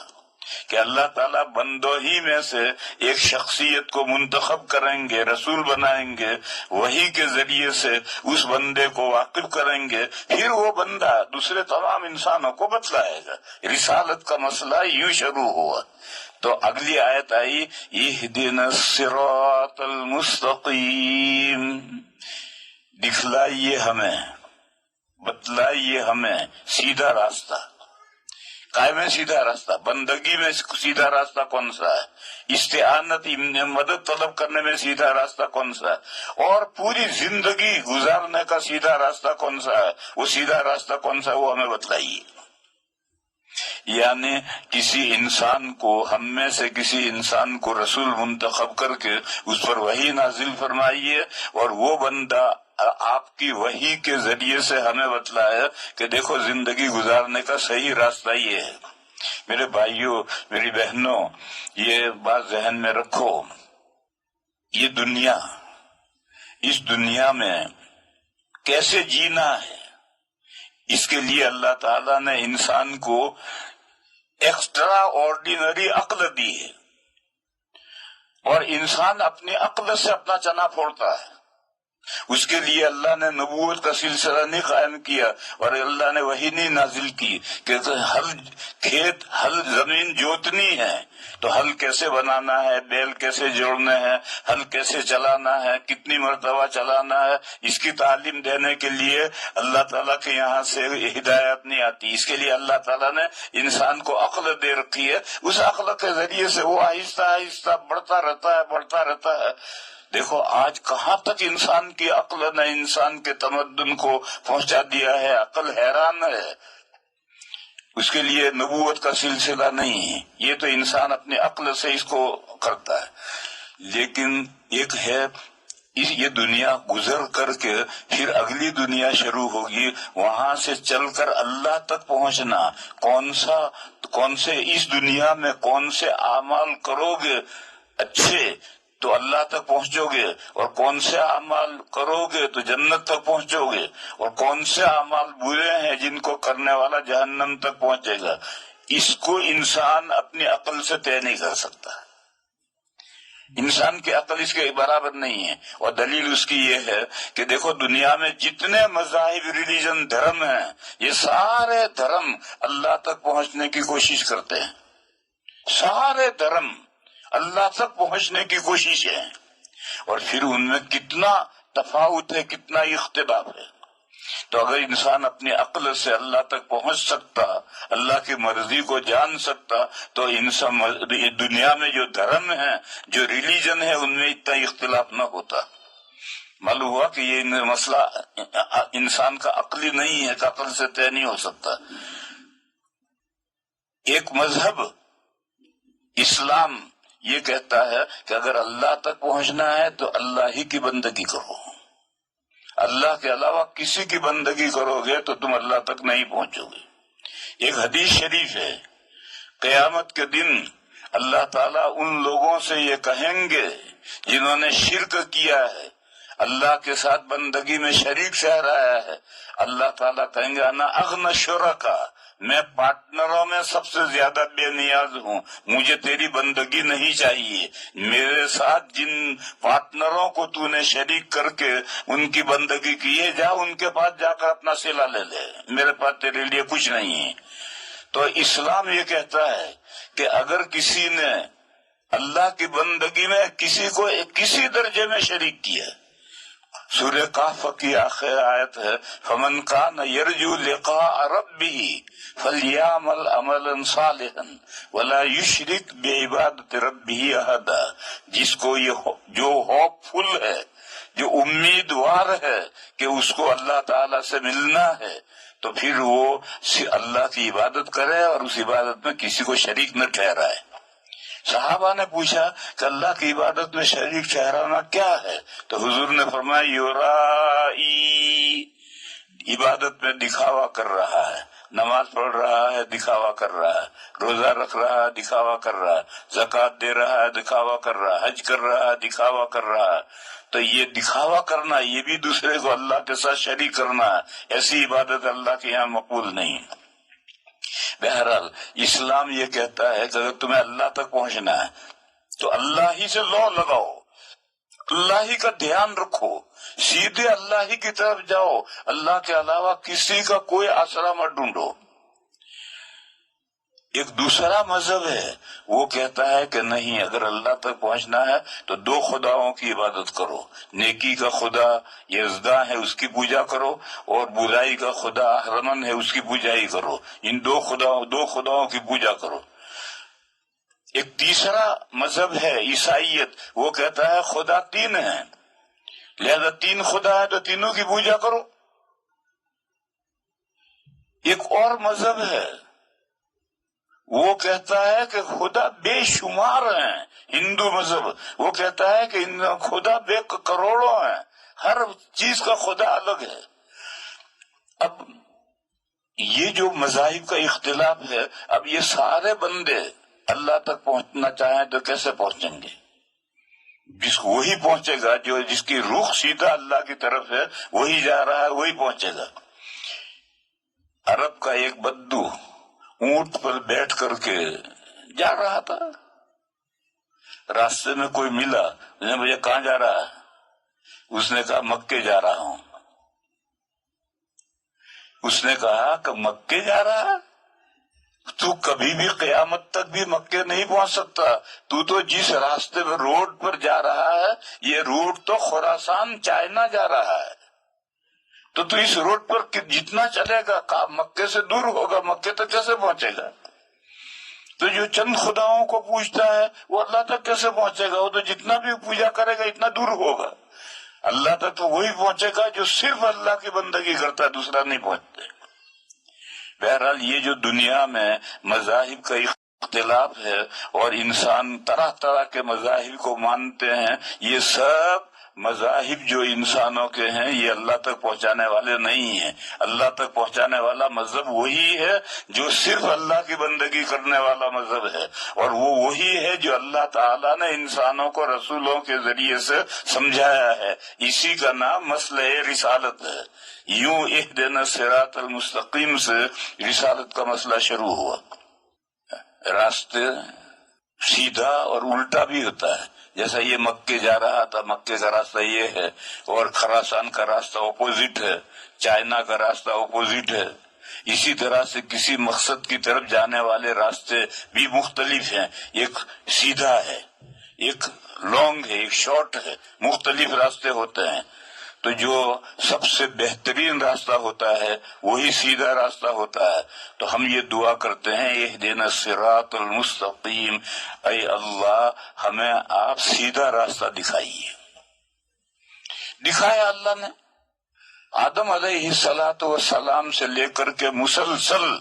کہ اللہ تعالیٰ بندوں ہی میں سے ایک شخصیت کو منتخب کریں گے، رسول بنائیں گے، وحی کے ذریعے سے اس بندے کو واقف کریں گے، پھر وہ بندہ دوسرے تمام انسانوں کو بتلائے گا۔ رسالت کا مسئلہ یوں شروع ہوا تو اگلی آیت آئی، اہدنا الصراط المستقیم، دکھلائیے ہمیں، بتلائیے ہمیں سیدھا راستہ۔ قائم ہے سیدھا راستہ، بندگی میں سیدھا راستہ کون سا ہے؟ استعانت مدد طلب کرنے میں سیدھا راستہ کون سا ہے؟ اور پوری زندگی گزارنے کا سیدھا راستہ کون سا ہے؟ وہ سیدھا راستہ کون سا ہے وہ ہمیں بتلائیے۔ یعنی کسی انسان کو، ہم میں سے کسی انسان کو رسول منتخب کر کے اس پر وحی نازل فرمائیے، اور وہ بندہ آپ کی وحی کے ذریعے سے ہمیں بتلایا کہ دیکھو زندگی گزارنے کا صحیح راستہ یہ ہے۔ میرے بھائیوں، میری بہنوں، یہ بات ذہن میں رکھو، یہ دنیا، اس دنیا میں کیسے جینا ہے، اس کے لیے اللہ تعالیٰ نے انسان کو ایکسٹرا آرڈینری عقل دی ہے، اور انسان اپنی عقل سے اپنا چنا پھوڑتا ہے، اس کے لیے اللہ نے نبوت کا سلسلہ نہیں قائم کیا اور اللہ نے وحی نہیں نازل کی کہ ہل زمین جوتنی ہے تو ہل کیسے بنانا ہے، بیل کیسے جوڑنے ہیں، ہل کیسے چلانا ہے، کتنی مرتبہ چلانا ہے، اس کی تعلیم دینے کے لیے اللہ تعالیٰ کے یہاں سے ہدایت نہیں آتی۔ اس کے لیے اللہ تعالیٰ نے انسان کو عقل دے رکھی ہے، اس عقل کے ذریعے سے وہ آہستہ آہستہ بڑھتا رہتا ہے۔ دیکھو آج کہاں تک انسان کی عقل نے انسان کے تمدن کو پہنچا دیا ہے، عقل حیران ہے۔ اس کے لیے نبوت کا سلسلہ نہیں ہے، یہ تو انسان اپنی عقل سے اس کو کرتا ہے۔ لیکن ایک ہے یہ دنیا گزر کر کے پھر اگلی دنیا شروع ہوگی، وہاں سے چل کر اللہ تک پہنچنا۔ کون سے اس دنیا میں کون سے اعمال کرو گے اچھے تو اللہ تک پہنچو گے، اور کون سے اعمال کرو گے تو جنت تک پہنچو گے، اور کون سے اعمال برے ہیں جن کو کرنے والا جہنم تک پہنچے گا، اس کو انسان اپنی عقل سے طے نہیں کر سکتا۔ انسان کی عقل اس کے برابر نہیں ہے، اور دلیل اس کی یہ ہے کہ دیکھو دنیا میں جتنے مذاہب ریلیجن دھرم ہیں، یہ سارے دھرم اللہ تک پہنچنے کی کوشش کرتے ہیں، سارے دھرم اللہ تک پہنچنے کی کوشش ہے، اور پھر ان میں کتنا تفاوت ہے، کتنا اختلاف ہے۔ تو اگر انسان اپنی عقل سے اللہ تک پہنچ سکتا، اللہ کی مرضی کو جان سکتا، تو انسان دنیا میں جو دھرم ہیں، جو ریلیجن ہے، ان میں اتنا اختلاف نہ ہوتا۔ معلوم ہوا کہ یہ مسئلہ انسان کا عقلی نہیں ہے کہ عقل سے طے نہیں ہو سکتا۔ ایک مذہب اسلام یہ کہتا ہے کہ اگر اللہ تک پہنچنا ہے تو اللہ ہی کی بندگی کرو، اللہ کے علاوہ کسی کی بندگی کرو گے تو تم اللہ تک نہیں پہنچو گے۔ ایک حدیث شریف ہے، قیامت کے دن اللہ تعالیٰ ان لوگوں سے یہ کہیں گے جنہوں نے شرک کیا ہے، اللہ کے ساتھ بندگی میں شریک ٹھہرایا ہے، اللہ تعالیٰ کہیں گے انا اغنى شرکا، میں پارٹنروں میں سب سے زیادہ بے نیاز ہوں، مجھے تیری بندگی نہیں چاہیے، میرے ساتھ جن پارٹنروں کو تو نے شریک کر کے ان کی بندگی کی ہے، جا ان کے پاس جا کر اپنا صلہ لے لے، میرے پاس تیرے لیے کچھ نہیں ہے۔ تو اسلام یہ کہتا ہے کہ اگر کسی نے اللہ کی بندگی میں کسی کو کسی درجے میں شریک کیا، سورہ کہف کی آخر آیت ہے فمن کان یرجو لقاء ربہ فلیعمل عملا صالحا ولا یشرک بعبادۃ ربہ احدا، جس کو یہ جو ہوپ فل ہے، جو امیدوار ہے کہ اس کو اللہ تعالی سے ملنا ہے، تو پھر وہ اللہ کی عبادت کرے اور اس عبادت میں کسی کو شریک نہ ٹھہرائے۔ صحابہ نے پوچھا کہ اللہ کی عبادت میں شریک ٹھہرانا کیا ہے؟ تو حضور نے فرمایا یرائی، عبادت میں دکھاوا کر رہا ہے، نماز پڑھ رہا ہے دکھاوا کر رہا ہے، روزہ رکھ رہا ہے دکھاوا کر رہا ہے، زکوٰۃ دے رہا ہے دکھاوا کر رہا ہے، حج کر رہا ہے دکھاوا کر رہا ہے۔ تو یہ دکھاوا کرنا، یہ بھی دوسرے کو اللہ کے ساتھ شریک کرنا ہے، ایسی عبادت اللہ کے یہاں مقبول نہیں۔ بہرحال اسلام یہ کہتا ہے کہ اگر تمہیں اللہ تک پہنچنا ہے تو اللہ ہی سے لو لگاؤ، اللہ ہی کا دھیان رکھو، سیدھے اللہ ہی کی طرف جاؤ، اللہ کے علاوہ کسی کا کوئی آسرا مت ڈھونڈو۔ ایک دوسرا مذہب ہے، وہ کہتا ہے کہ نہیں، اگر اللہ تک پہنچنا ہے تو دو خداؤں کی عبادت کرو، نیکی کا خدا یزداں ہے اس کی پوجا کرو، اور برائی کا خدا احرمن ہے اس کی پوجا ہی کرو، ان دو خداؤں کی پوجا کرو۔ ایک تیسرا مذہب ہے عیسائیت، وہ کہتا ہے خدا تین ہیں، لہذا تین خدا ہے تو تینوں کی پوجا کرو۔ ایک اور مذہب ہے، وہ کہتا ہے کہ خدا بے شمار ہیں، ہندو مذہب، وہ کہتا ہے کہ خدا بے کروڑوں ہیں، ہر چیز کا خدا الگ ہے۔ اب یہ جو مذاہب کا اختلاف ہے، اب یہ سارے بندے اللہ تک پہنچنا چاہیں تو کیسے پہنچیں گے؟ وہی پہنچے گا جس کی رخ سیدھا اللہ کی طرف ہے، وہی جا رہا ہے، وہی پہنچے گا۔ عرب کا ایک بدو اونٹ پر بیٹھ کر کے جا رہا تھا، راستے میں کوئی ملا، مجھے کہاں جا رہا ہے؟ اس نے کہا مکے جا رہا ہوں۔ اس نے کہا کہ مکے جا رہا ہے؟ تو کبھی بھی قیامت تک بھی مکے نہیں پہنچ سکتا۔ تو جس راستے میں روڈ پر جا رہا ہے، یہ روڈ تو خراسان چائنا جا رہا ہے، تو اس روڈ پر جتنا چلے گا مکے سے دور ہوگا، مکے تک کیسے پہنچے گا؟ تو جو چند خداؤں کو پوجتا ہے وہ اللہ تک کیسے پہنچے گا؟ وہ تو جتنا بھی پوجا کرے گا اتنا دور ہوگا۔ اللہ تک تو وہی پہنچے گا جو صرف اللہ کی بندگی کرتا ہے، دوسرا نہیں پہنچتے۔ بہرحال یہ جو دنیا میں مذاہب کا اختلاف ہے اور انسان طرح طرح کے مذاہب کو مانتے ہیں، یہ سب مذاہب جو انسانوں کے ہیں یہ اللہ تک پہنچانے والے نہیں ہیں۔ اللہ تک پہنچانے والا مذہب وہی ہے جو صرف اللہ کی بندگی کرنے والا مذہب ہے، اور وہ وہی ہے جو اللہ تعالیٰ نے انسانوں کو رسولوں کے ذریعے سے سمجھایا ہے۔ اسی کا نام مسئلہ رسالت ہے۔ یوں اہدنا الصراط المستقیم سے رسالت کا مسئلہ شروع ہوا۔ راستے سیدھا اور الٹا بھی ہوتا ہے، جیسا یہ مکے جا رہا تھا، مکے کا راستہ یہ ہے، اور خراسان کا راستہ اپوزٹ ہے، چائنا کا راستہ اپوزٹ ہے۔ اسی طرح سے کسی مقصد کی طرف جانے والے راستے بھی مختلف ہیں، ایک سیدھا ہے، ایک لانگ ہے، ایک شارٹ ہے، مختلف راستے ہوتے ہیں۔ تو جو سب سے بہترین راستہ ہوتا ہے وہی سیدھا راستہ ہوتا ہے۔ تو ہم یہ دعا کرتے ہیں اہدنا الصراط المستقیم، اے اللہ ہمیں آپ سیدھا راستہ دکھائیے۔ دکھایا اللہ نے، آدم علیہ الصلاۃ والسلام سے لے کر کے مسلسل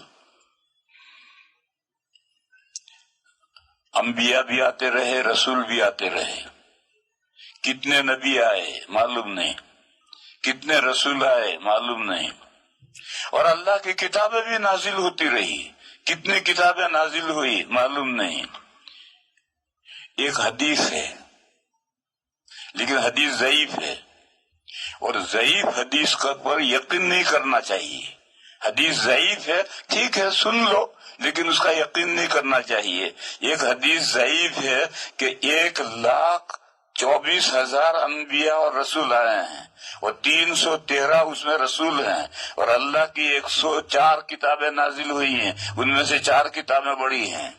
انبیاء بھی آتے رہے، رسول بھی آتے رہے۔ کتنے نبی آئے معلوم نہیں، کتنے رسول آئے معلوم نہیں، اور اللہ کی کتابیں بھی نازل ہوتی رہی۔ کتنی کتابیں نازل ہوئی معلوم نہیں۔ ایک حدیث ہے لیکن حدیث ضعیف ہے، اور ضعیف حدیث پر یقین نہیں کرنا چاہیے۔ حدیث ضعیف ہے، ٹھیک ہے سن لو، لیکن اس کا یقین نہیں کرنا چاہیے۔ ایک حدیث ضعیف ہے کہ 1,24,000 انبیاء اور رسول آئے ہیں، اور 313 اس میں رسول ہیں، اور اللہ کی 104 کتابیں نازل ہوئی ہیں، ان میں سے 4 کتابیں بڑی ہیں۔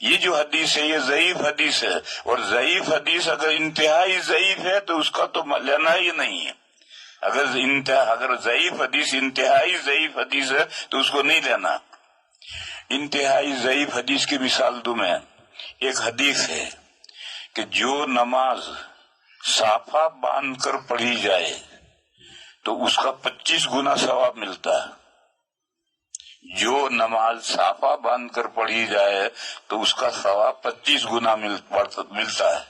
یہ جو حدیث ہے یہ ضعیف حدیث ہے، اور ضعیف حدیث اگر انتہائی ضعیف ہے تو اس کا تو لینا ہی نہیں ہے۔ اگر ضعیف حدیث انتہائی ضعیف حدیث ہے تو اس کو نہیں لینا۔ انتہائی ضعیف حدیث کی مثال دوں میں، ایک حدیث ہے کہ جو نماز صافہ باندھ کر پڑھی جائے تو اس کا 25 گنا ثواب ملتا ہے۔ جو نماز صافہ باندھ کر پڑھی جائے تو اس کا ثواب 25 گنا ملتا ہے۔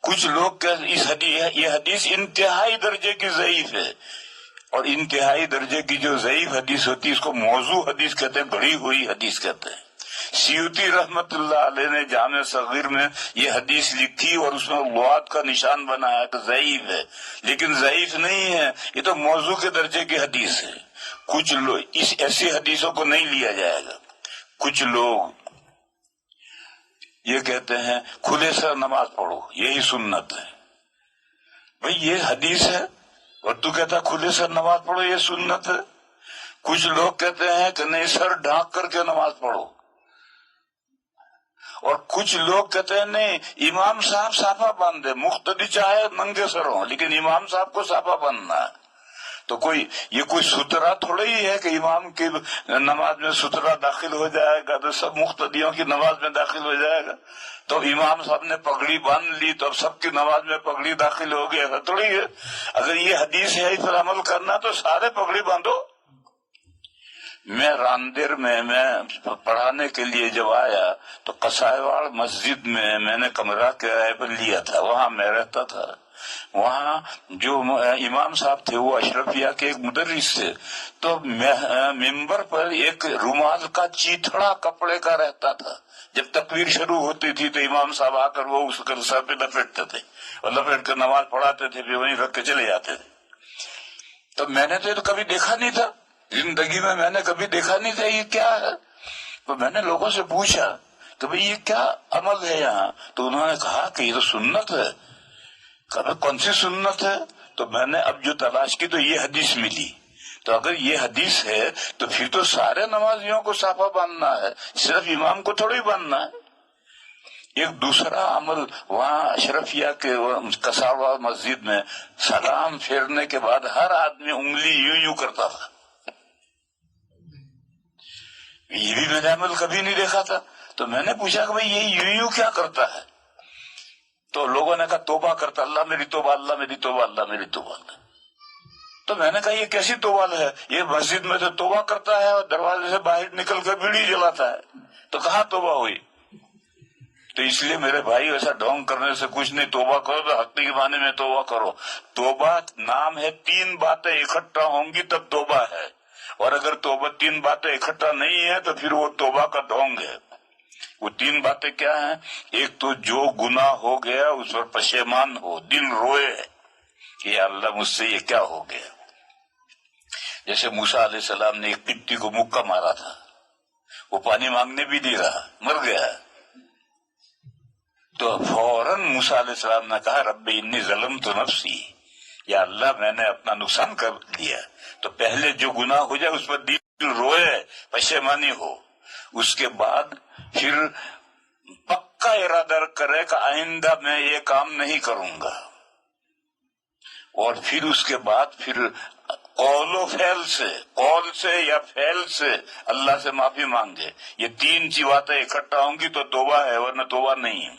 کچھ لوگ یہ حدیث انتہائی درجے کی ضعیف ہے، اور انتہائی درجے کی جو ضعیف حدیث ہوتی ہے اس کو موضوع حدیث کہتے ہیں، بڑی ہوئی حدیث کہتے ہیں۔ سیوطی رحمت اللہ علیہ نے جامع صغیر میں یہ حدیث لکھی اور اس میں لغات کا نشان بنایا کہ ضعیف ہے، لیکن ضعیف نہیں ہے، یہ تو موضوع کے درجے کی حدیث ہے۔ کچھ لوگ ایسی حدیثوں کو نہیں لیا جائے گا۔ کچھ لوگ یہ کہتے ہیں کھلے سر نماز پڑھو، یہی سنت ہے۔ بھئی یہ حدیث ہے اور تو کہتا کھلے سر نماز پڑھو یہ سنت ہے۔ کچھ لوگ کہتے ہیں کہ نہیں سر ڈھانک کر کے نماز پڑھو، اور کچھ لوگ کہتے ہیں نہیں امام صاحب صافہ باندھے، مقتدی چاہے ننگے سر ہوں لیکن امام صاحب کو صافہ باندھنا ہے۔ تو یہ کوئی سترا تھوڑا ہی ہے کہ امام کی نماز میں سترا داخل ہو جائے گا تو سب مقتدیوں کی نماز میں داخل ہو جائے گا۔ تو امام صاحب نے پگڑی باندھ لی تو اب سب کی نماز میں پگڑی داخل ہو گئی، ایسا تھوڑی ہے۔ اگر یہ حدیث ہے اس پر عمل کرنا تو سارے پگڑی باندھو۔ میں راندیر میں پڑھانے کے لیے جب آیا تو قصائے واڑ مسجد میں نے کمرہ کرائے پر لیا تھا، وہاں میں رہتا تھا۔ وہاں جو امام صاحب تھے وہ اشرفیہ کے ایک مدرس تھے، تو ممبر پر ایک رومال کا چیتھڑا کپڑے کا رہتا تھا۔ جب تکبیر شروع ہوتی تھی تو امام صاحب آ کر وہ اس کو سر پہ لپیٹتے تھے اور لپیٹ کر نماز پڑھاتے تھے، پھر وہیں رکھ کے چلے جاتے تھے۔ تو میں نے تو کبھی دیکھا نہیں تھا، زندگی میں نے کبھی دیکھا نہیں تھا یہ کیا ہے۔ تو میں نے لوگوں سے پوچھا کہ بھئی یہ کیا عمل ہے یہاں، تو انہوں نے کہا کہ یہ تو سنت ہے۔ کہا کون سی سنت ہے؟ تو میں نے اب جو تلاش کی تو یہ حدیث ملی. تو اگر یہ حدیث ہے تو پھر تو سارے نمازیوں کو صافہ باندھنا ہے، صرف امام کو تھوڑی باندھنا ہے. ایک دوسرا عمل وہاں اشرفیہ کے کساوا مسجد میں سلام پھیرنے کے بعد ہر آدمی انگلی یوں یوں کرتا تھا. یہ بھی میں نے عمل کبھی نہیں دیکھا تھا. تو میں نے پوچھا کہ بھئی یہ یوں یوں کیا کرتا ہے؟ تو لوگوں نے کہا توبہ کرتا، اللہ میری توبہ، اللہ میری توبہ، اللہ میری توبہ. تو میں نے کہا یہ کیسی توبہ ہے؟ یہ مسجد میں تو توبہ کرتا ہے اور دروازے سے باہر نکل کر بیڑی جلاتا ہے. تو کہاں توبہ ہوئی؟ تو اس لیے میرے بھائی ایسا ڈھونگ کرنے سے کچھ نہیں. توبہ کرو تو حقیقی معنی میں توبہ کرو. توبہ نام ہے، 3 باتیں اکٹھا ہوں گی تب توبہ ہے، اور اگر توبہ 3 باتیں اکٹھا نہیں ہے تو پھر وہ توبہ کا ڈھونگ ہے. وہ 3 باتیں کیا ہیں؟ ایک تو جو گناہ ہو گیا اس پر پشیمان ہو، دل روئے کہ یا اللہ مجھ سے یہ کیا ہو گیا. جیسے موسیٰ علیہ السلام نے ایک قبطی کو مکہ مارا تھا، وہ پانی مانگنے بھی نہیں رہا، مر گیا. تو فوراً موسیٰ علیہ السلام نے کہا رب انی ظلمت نفسی، یا اللہ میں نے اپنا نقصان کر دیا. تو پہلے جو گناہ ہو جائے اس پر دل روئے، پشیمانی ہو. اس کے بعد پھر پکا ارادہ کرے کہ آئندہ میں یہ کام نہیں کروں گا. اور پھر اس کے بعد پھر قول و فعل سے، قول سے یا فعل سے اللہ سے معافی مانگے. یہ 3 باتیں اکٹھا ہوں گی تو توبہ ہے، ورنہ توبہ نہیں ہے.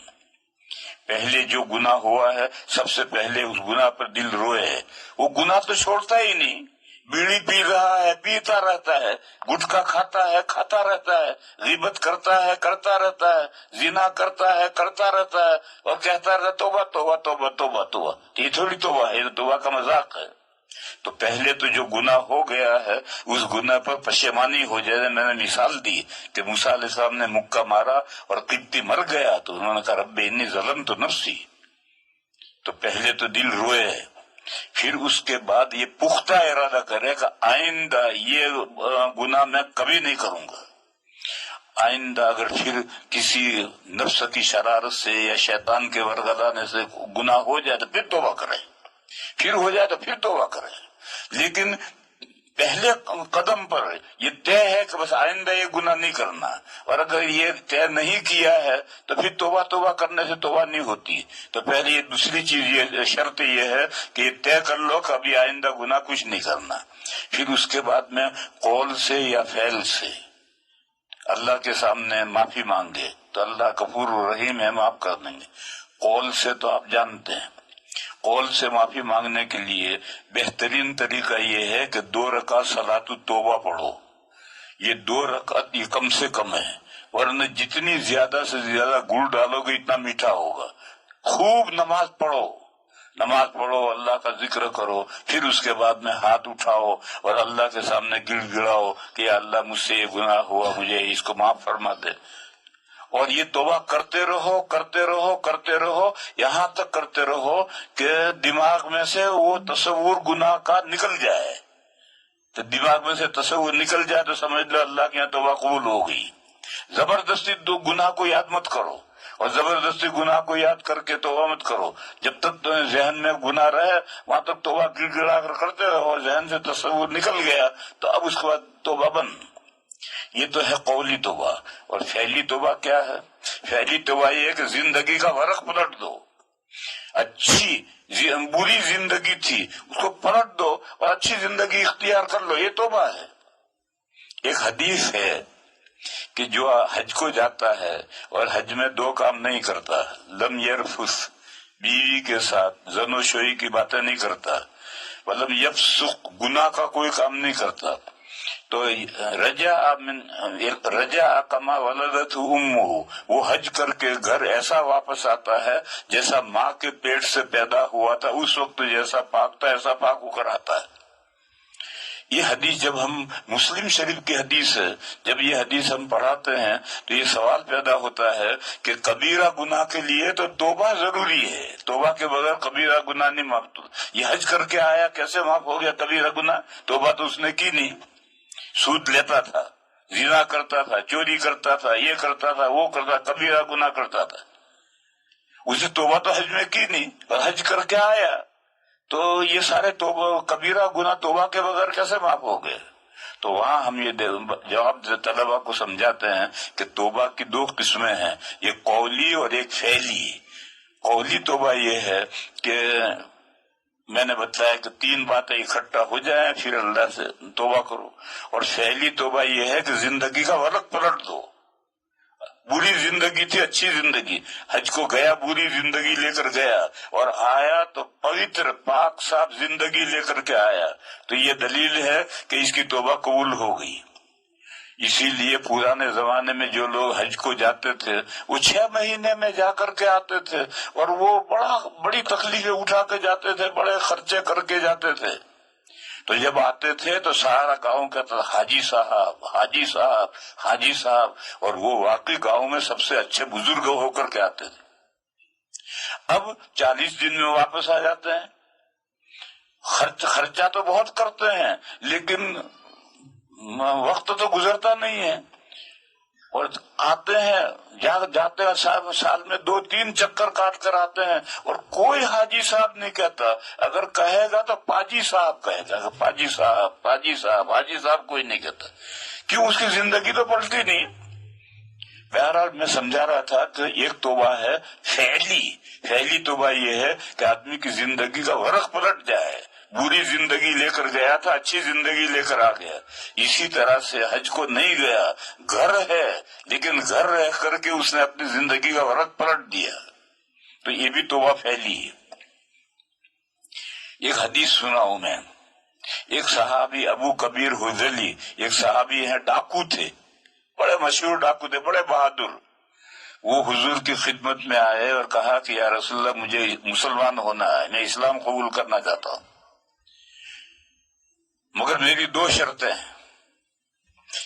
پہلے جو گناہ ہوا ہے سب سے پہلے اس گناہ پر دل روئے ہے. وہ گناہ تو چھوڑتا ہی نہیں، بیڑی پی رہا ہے، پیتا رہتا ہے، گٹکا کھاتا ہے، کھاتا رہتا ہے، غیبت کرتا ہے، کرتا رہتا ہے، زنا کرتا ہے، کرتا رہتا ہے، اور کہتا رہتا توبہ توبہ توبہ توبہ توبہ. یہ تھوڑی توبہ ہے، یہ توبہ کا مذاق ہے. تو پہلے تو جو گناہ ہو گیا ہے اس گناہ پر پشیمانی ہو جائے. میں نے مثال دی کہ موسیٰ علیہ السلام نے مکہ مارا اور قبطی مر گیا تو انہوں نے کہا رب انی ظلمت نفسی. تو پہلے تو دل روئے، پھر اس کے بعد یہ پختہ ارادہ کرے کہ آئندہ یہ گناہ میں کبھی نہیں کروں گا. آئندہ اگر پھر کسی نفس کی شرارت سے یا شیطان کے ورگلانے سے گناہ ہو جائے تو پھر توبہ کرے، پھر ہو جائے تو پھر توبہ کرے. لیکن پہلے قدم پر یہ طے ہے کہ بس آئندہ یہ گناہ نہیں کرنا، اور اگر یہ طے نہیں کیا ہے تو پھر توبہ کرنے سے توبہ نہیں ہوتی. تو پہلے یہ دوسری چیز، یہ شرط یہ ہے کہ یہ طے کر لو کہ ابھی آئندہ گناہ کچھ نہیں کرنا. پھر اس کے بعد میں قول سے یا فعل سے اللہ کے سامنے معافی مانگے تو اللہ غفور رحیم ہے، معاف کر دیں گے. قول سے تو آپ جانتے ہیں، قول سے معافی مانگنے کے لیے بہترین طریقہ یہ ہے کہ 2 رکعت صلاۃ التوبہ پڑھو. یہ 2 رکعت یہ کم سے کم ہے، ورنہ جتنی زیادہ سے زیادہ گڑ ڈالو گے اتنا میٹھا ہوگا. خوب نماز پڑھو، اللہ کا ذکر کرو، پھر اس کے بعد میں ہاتھ اٹھاؤ اور اللہ کے سامنے گڑ گڑاؤ کہ اللہ مجھ سے یہ گناہ ہوا، مجھے اس کو معاف فرما دے. اور یہ توبہ کرتے رہو کرتے رہو کرتے رہو، یہاں تک کرتے رہو کہ دماغ میں سے وہ تصور گناہ کا نکل جائے. تو دماغ میں سے تصور نکل جائے تو سمجھ لو اللہ کے یہاں توبہ قبول ہو گئی. زبردستی گناہ کو یاد مت کرو، اور زبردستی گناہ کو یاد کر کے توبہ مت کرو. جب تک تمہیں ذہن میں گناہ رہے وہاں تک توبہ گڑ گڑا کر کرتے رہو، اور ذہن سے تصور نکل گیا تو اب اس کے بعد توبہ بند. یہ تو ہے قولی توبہ. اور فعلی توبہ کیا ہے؟ فعلی توبہ یہ ہے کہ زندگی کا ورق پلٹ دو. اچھی بری زندگی تھی اس کو پلٹ دو اور اچھی زندگی اختیار کر لو، یہ توبہ ہے. ایک حدیث ہے کہ جو حج کو جاتا ہے اور حج میں 2 کام نہیں کرتا، لم یرفث، بیوی کے ساتھ زن و شوئی کی باتیں نہیں کرتا، ولم یفسق، گناہ کا کوئی کام نہیں کرتا، تو رجع کما ولدت امہ، وہ حج کر کے گھر ایسا واپس آتا ہے جیسا ماں کے پیٹ سے پیدا ہوا تھا اس وقت، جیسا پاک تھا ایسا پاک ہو کر آتا ہے. یہ حدیث جب ہم مسلم شریف کی حدیث ہے، جب یہ حدیث ہم پڑھاتے ہیں تو یہ سوال پیدا ہوتا ہے کہ کبیرہ گناہ کے لیے تو توبہ ضروری ہے، توبہ کے بغیر کبیرہ گناہ نہیں معاف. یہ حج کر کے آیا کیسے معاف ہو گیا کبیرہ گناہ؟ توبہ تو اس نے کی نہیں. سود لیتا تھا، زنا کرتا تھا، چوری کرتا تھا، یہ کرتا تھا، وہ کرتا، کبیرہ گناہ کرتا تھا. اسے توبہ تو حج میں کی نہیں، اور حج کر کے آیا، تو یہ سارے توبہ کبیرہ گناہ توبہ کے بغیر کیسے معاف ہو گئے؟ تو وہاں ہم یہ جواب طلبہ کو سمجھاتے ہیں کہ توبہ کی دو قسمیں ہیں، ایک قولی اور ایک فعلی۔ قولی توبہ یہ ہے کہ میں نے بتایا کہ 3 باتیں اکٹھا ہو جائیں پھر اللہ سے توبہ کرو، اور فعلی توبہ یہ ہے کہ زندگی کا ورق پلٹ دو۔ بری زندگی تھی، اچھی زندگی، حج کو گیا بری زندگی لے کر گیا اور آیا تو پوتر پاک صاف زندگی لے کر کے آیا، تو یہ دلیل ہے کہ اس کی توبہ قبول ہو گئی۔ اسی لیے پرانے زمانے میں جو لوگ حج کو جاتے تھے وہ 6 مہینے میں جا کر کے آتے تھے، اور وہ بڑی تکلیفیں اٹھا کے جاتے تھے، بڑے خرچے کر کے جاتے تھے۔ تو جب آتے تھے تو سارا گاؤں کہتا تھا حاجی صاحب حاجی صاحب حاجی صاحب، اور وہ واقعی گاؤں میں سب سے اچھے بزرگ ہو کر کے آتے تھے۔ اب 40 دن میں واپس آ جاتے ہیں، خرچہ تو بہت کرتے ہیں لیکن وقت تو گزرتا نہیں ہے، اور آتے ہیں جاتے ہیں سال میں 2-3 چکر کاٹ کر آتے ہیں، اور کوئی حاجی صاحب نہیں کہتا، اگر کہے گا تو پاجی صاحب کہے گا، پاجی صاحب پاجی صاحب حاجی صاحب کوئی نہیں کہتا، کیوں؟ اس کی زندگی تو پلٹی نہیں۔ بہرحال میں سمجھا رہا تھا کہ ایک توبہ ہے فعلی توبہ یہ ہے کہ آدمی کی زندگی کا ورق پلٹ جائے، بری زندگی لے کر گیا تھا اچھی زندگی لے کر آ گیا۔ اسی طرح سے حج کو نہیں گیا، گھر ہے لیکن گھر رہ کر کے اس نے اپنی زندگی کا ورق پلٹ دیا، تو یہ بھی توبہ پھیلی ہے۔ ایک حدیث سنا ہوں میں، ایک صحابی ابو کبیر حذلی، ایک صحابی ہیں، ڈاکو تھے، بڑے مشہور ڈاکو تھے، بڑے بہادر۔ وہ حضور کی خدمت میں آئے اور کہا کہ یا رسول اللہ مجھے مسلمان ہونا ہے، میں اسلام قبول کرنا چاہتا ہوں، مگر میری 2 شرطیں ہیں۔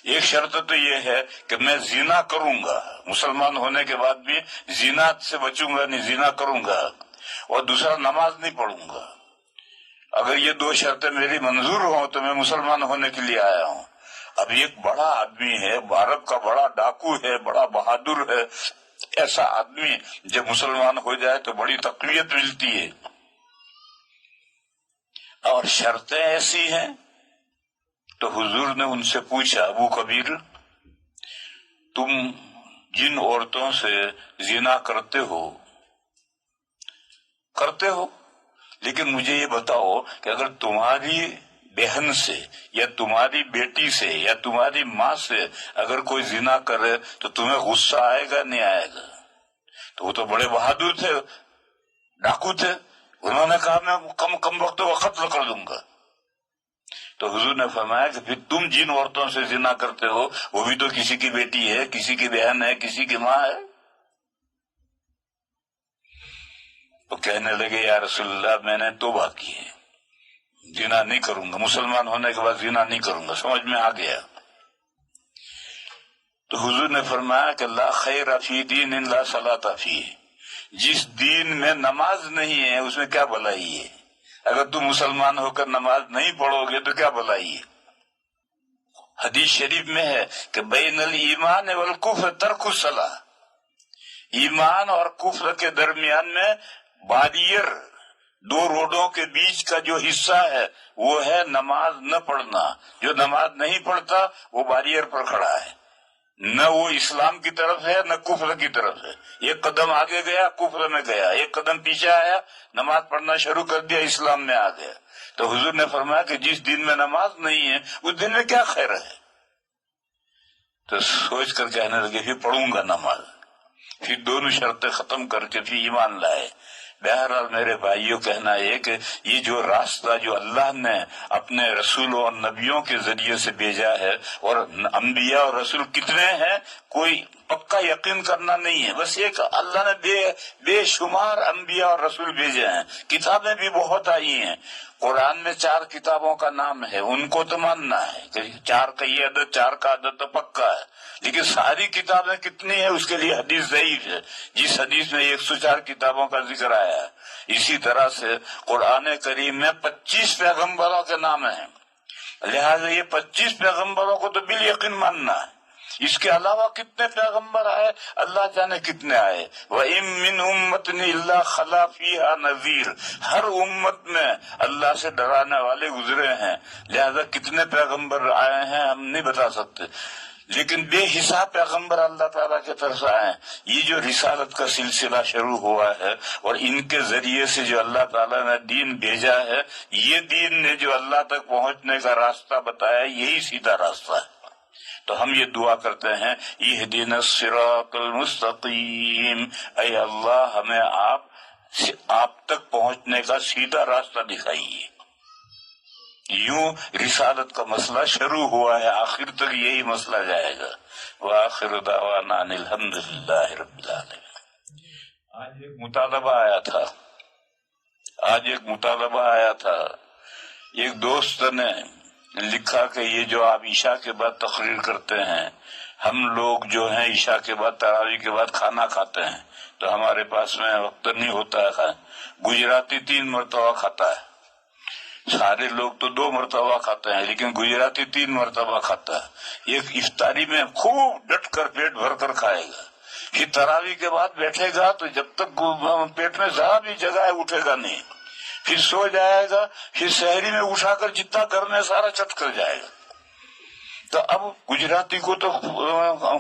ایک شرط تو یہ ہے کہ میں زنا کروں گا، مسلمان ہونے کے بعد بھی زنا سے بچوں گا نہیں، زنا کروں گا، اور دوسرا نماز نہیں پڑھوں گا۔ اگر یہ 2 شرطیں میری منظور ہوں تو میں مسلمان ہونے کے لیے آیا ہوں۔ اب ایک بڑا آدمی ہے، بھارت کا بڑا ڈاکو ہے، بڑا بہادر ہے، ایسا آدمی جب مسلمان ہو جائے تو بڑی تقویت ملتی ہے، اور شرطیں ایسی ہیں۔ تو حضور نے ان سے پوچھا ابو کبیر تم جن عورتوں سے زنا کرتے ہو لیکن مجھے یہ بتاؤ کہ اگر تمہاری بہن سے یا تمہاری بیٹی سے یا تمہاری ماں سے اگر کوئی زنا کرے تو تمہیں غصہ آئے گا نہیں آئے گا؟ تو وہ تو بڑے بہادر تھے، ڈاکو تھے، انہوں نے کہا میں کم وقت کو قتل کر دوں گا۔ تو حضور نے فرمایا کہ پھر تم جن عورتوں سے زنا کرتے ہو وہ بھی تو کسی کی بیٹی ہے، کسی کی بہن ہے، کسی کی ماں ہے۔ تو کہنے لگے یا رسول اللہ میں نے توبہ کی ہے، زنا نہیں کروں گا، مسلمان ہونے کے بعد زنا نہیں کروں گا، سمجھ میں آ گیا۔ تو حضور نے فرمایا کہ لا خیر فی دین لا صلاۃ فیہ، جس دین میں نماز نہیں ہے اس میں کیا بھلائی ہے؟ اگر تم مسلمان ہو کر نماز نہیں پڑھو گے تو کیا بھلائی ہے؟ حدیث شریف میں ہے کہ بین الایمان والکفر ترک الصلاۃ، ایمان اور کفر کے درمیان میں باریئر، 2 روڈوں کے بیچ کا جو حصہ ہے وہ ہے نماز نہ پڑھنا۔ جو نماز نہیں پڑھتا وہ باریئر پر کھڑا ہے، نہ وہ اسلام کی طرف ہے نہ کفر کی طرف ہے، ایک قدم آگے گیا کفر میں گیا، ایک قدم پیچھے آیا نماز پڑھنا شروع کر دیا اسلام میں آ گیا۔ تو حضور نے فرمایا کہ جس دن میں نماز نہیں ہے اس دن میں کیا خیر ہے؟ تو سوچ کر کہنے لگے پھر پڑھوں گا نماز، پھر دونوں شرطیں ختم کر کے پھر ایمان لائے۔ بہرحال میرے بھائیوں کہنا ہے کہ یہ جو راستہ جو اللہ نے اپنے رسولوں اور نبیوں کے ذریعے سے بھیجا ہے، اور انبیاء اور رسول کتنے ہیں کوئی پکا یقین کرنا نہیں ہے، بس ایک اللہ نے بے شمار انبیاء اور رسول بھیجے ہیں، کتابیں بھی بہت آئی ہیں۔ قرآن میں 4 کتابوں کا نام ہے، ان کو تو ماننا ہے کہ 4 کا یہ عدد، 4 کا عدد تو پکا ہے، لیکن ساری کتابیں کتنی ہیں اس کے لیے حدیث ضعیف ہے، جس حدیث میں 104 کتابوں کا ذکر آیا ہے۔ اسی طرح سے قرآن کریم میں 25 پیغمبروں کے نام ہیں، لہٰذا یہ 25 پیغمبروں کو تو بالیقین ماننا ہے۔ اس کے علاوہ کتنے پیغمبر آئے، اللہ جانے کتنے آئے۔ وَإِن مِّنْ أُمَّةٍ إِلَّا خَلَا فِيهَا نَذِيرٌ، ہر امت میں اللہ سے ڈرانے والے گزرے ہیں، لہذا کتنے پیغمبر آئے ہیں ہم نہیں بتا سکتے، لیکن بے حساب پیغمبر اللہ تعالیٰ کی طرف سے آئے ہیں۔ یہ جو رسالت کا سلسلہ شروع ہوا ہے اور ان کے ذریعے سے جو اللہ تعالیٰ نے دین بھیجا ہے، یہ دین نے جو اللہ تک پہنچنے کا راستہ بتایا، یہی سیدھا راستہ ہے۔ تو ہم یہ دعا کرتے ہیں، اہدنا الصراط المستقیم، اے اللہ ہمیں آپ تک پہنچنے کا سیدھا راستہ دکھائیے۔ یوں رسالت کا مسئلہ شروع ہوا ہے، آخر تک یہی مسئلہ جائے گا۔ وآخر دعوانا ان الحمد للہ رب العالمین۔ آج ایک مطالبہ آیا تھا، ایک دوست نے لکھا کہ یہ جو آپ عشاء کے بعد تقریر کرتے ہیں، ہم لوگ جو ہیں عشاء کے بعد تراویح کے بعد کھانا کھاتے ہیں تو ہمارے پاس میں وقت نہیں ہوتا ہے۔ گجراتی 3 مرتبہ کھاتا ہے، سارے لوگ تو 2 مرتبہ کھاتے ہیں، لیکن گجراتی 3 مرتبہ کھاتا ہے۔ ایک افطاری میں خوب ڈٹ کر پیٹ بھر کر کھائے گا، پھر تراویح کے بعد بیٹھے گا تو جب تک پیٹ میں ذرا بھی جگہ ہے اٹھے گا نہیں، پھر سو جائے گا، پھر سحری میں اٹھا کر جتنا کرنے سارا چٹ کر جائے گا۔ تو اب گجراتی کو تو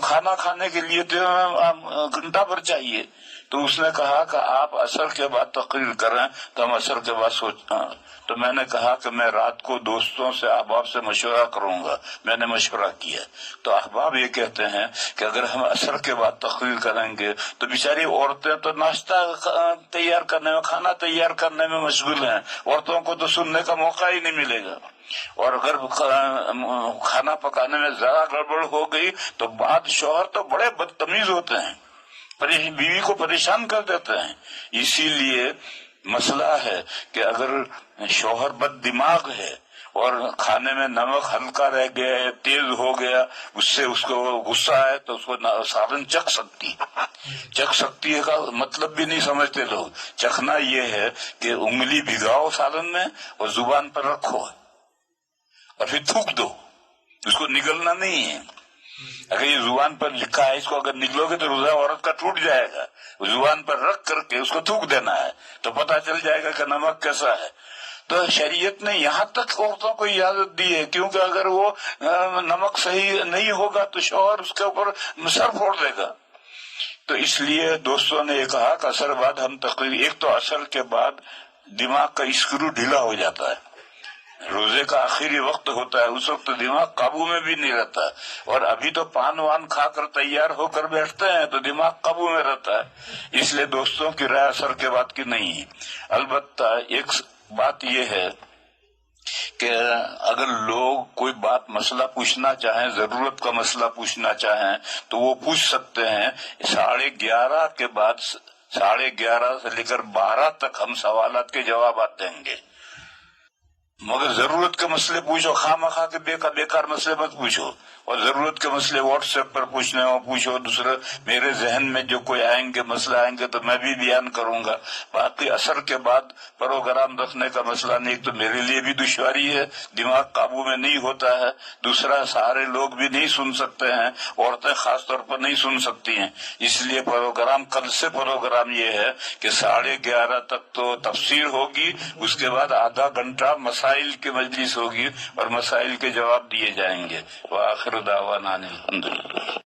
کھانا کھانے کے لیے گھنٹہ بھر چاہیے، تو اس نے کہا کہ آپ عصر کے بعد تقریر کریں تو ہم عصر کے بعد تو میں نے کہا کہ میں رات کو دوستوں سے احباب سے مشورہ کروں گا۔ میں نے مشورہ کیا تو احباب یہ کہتے ہیں کہ اگر ہم عصر کے بعد تقریر کریں گے تو بیچاری عورتیں تو ناشتہ تیار کرنے میں، کھانا تیار کرنے میں مشغول ہیں، عورتوں کو تو سننے کا موقع ہی نہیں ملے گا، اور اگر کھانا پکانے میں ذرا گڑبڑ ہو گئی تو بعد شوہر تو بڑے بدتمیز ہوتے ہیں، بیوی کو پریشان کر دیتے ہیں۔ اسی لیے مسئلہ ہے کہ اگر شوہر بد دماغ ہے اور کھانے میں نمک ہلکا رہ گیا ہے، تیز ہو گیا، اس سے اس کو غصہ ہے تو اس کو سالن چکھ سکتی ہے کا مطلب بھی نہیں سمجھتے لوگ۔ چکھنا یہ ہے کہ انگلی بھگاؤ سالن میں اور زبان پر رکھو اور پھر تھوک دو، اس کو نگلنا نہیں ہے۔ اگر یہ زبان پر لکھا ہے، اس کو اگر نگلو گے تو روزہ عورت کا ٹوٹ جائے گا، زبان پر رکھ کر کے اس کو تھوک دینا ہے تو پتہ چل جائے گا کہ نمک کیسا ہے۔ تو شریعت نے یہاں تک عورتوں کو اجازت دی ہے، کیونکہ اگر وہ نمک صحیح نہیں ہوگا تو شوہر اس کے اوپر سر پھوڑ دے گا۔ تو اس لیے دوستوں نے یہ کہا کہ عصر بعد ہم تقریر، ایک تو عصر کے بعد دماغ کا اسکرو ڈھیلا ہو جاتا ہے، روزے کا آخری وقت ہوتا ہے، اس وقت دماغ قابو میں بھی نہیں رہتا، اور ابھی تو پان وان کھا کر تیار ہو کر بیٹھتے ہیں تو دماغ قابو میں رہتا ہے۔ اس لیے دوستوں کی رائے عصر کے بعد کی نہیں ہے۔ البتہ ایک بات یہ ہے کہ اگر لوگ کوئی بات مسئلہ پوچھنا چاہیں، ضرورت کا مسئلہ پوچھنا چاہیں تو وہ پوچھ سکتے ہیں۔ 11:30 کے بعد 11:30 سے لے کر 12 تک ہم سوالات کے جوابات دیں گے، مگر ضرورت کے مسئلے پوچھو، خواہ مخواہ کے بیکار مسئلے مت پوچھو، اور ضرورت کے مسئلے واٹس ایپ پر پوچھنے ہو پوچھو، دوسرے میرے ذہن میں جو کوئی آئیں گے مسئلہ آئیں گے تو میں بھی بیان کروں گا۔ باقی عصر کے بعد پروگرام رکھنے کا مسئلہ نہیں، ایک تو میرے لیے بھی دشواری ہے، دماغ قابو میں نہیں ہوتا ہے، دوسرا سارے لوگ بھی نہیں سن سکتے ہیں، عورتیں خاص طور پر نہیں سن سکتی ہیں۔ اس لیے پروگرام کل سے پروگرام یہ ہے کہ 11:30 تک تو تفسیر ہوگی، اس کے بعد آدھا گھنٹہ مسائل کی مجلس ہوگی اور مسائل کے جواب دیے جائیں گے۔ وآخر دعوانا الحمدللہ۔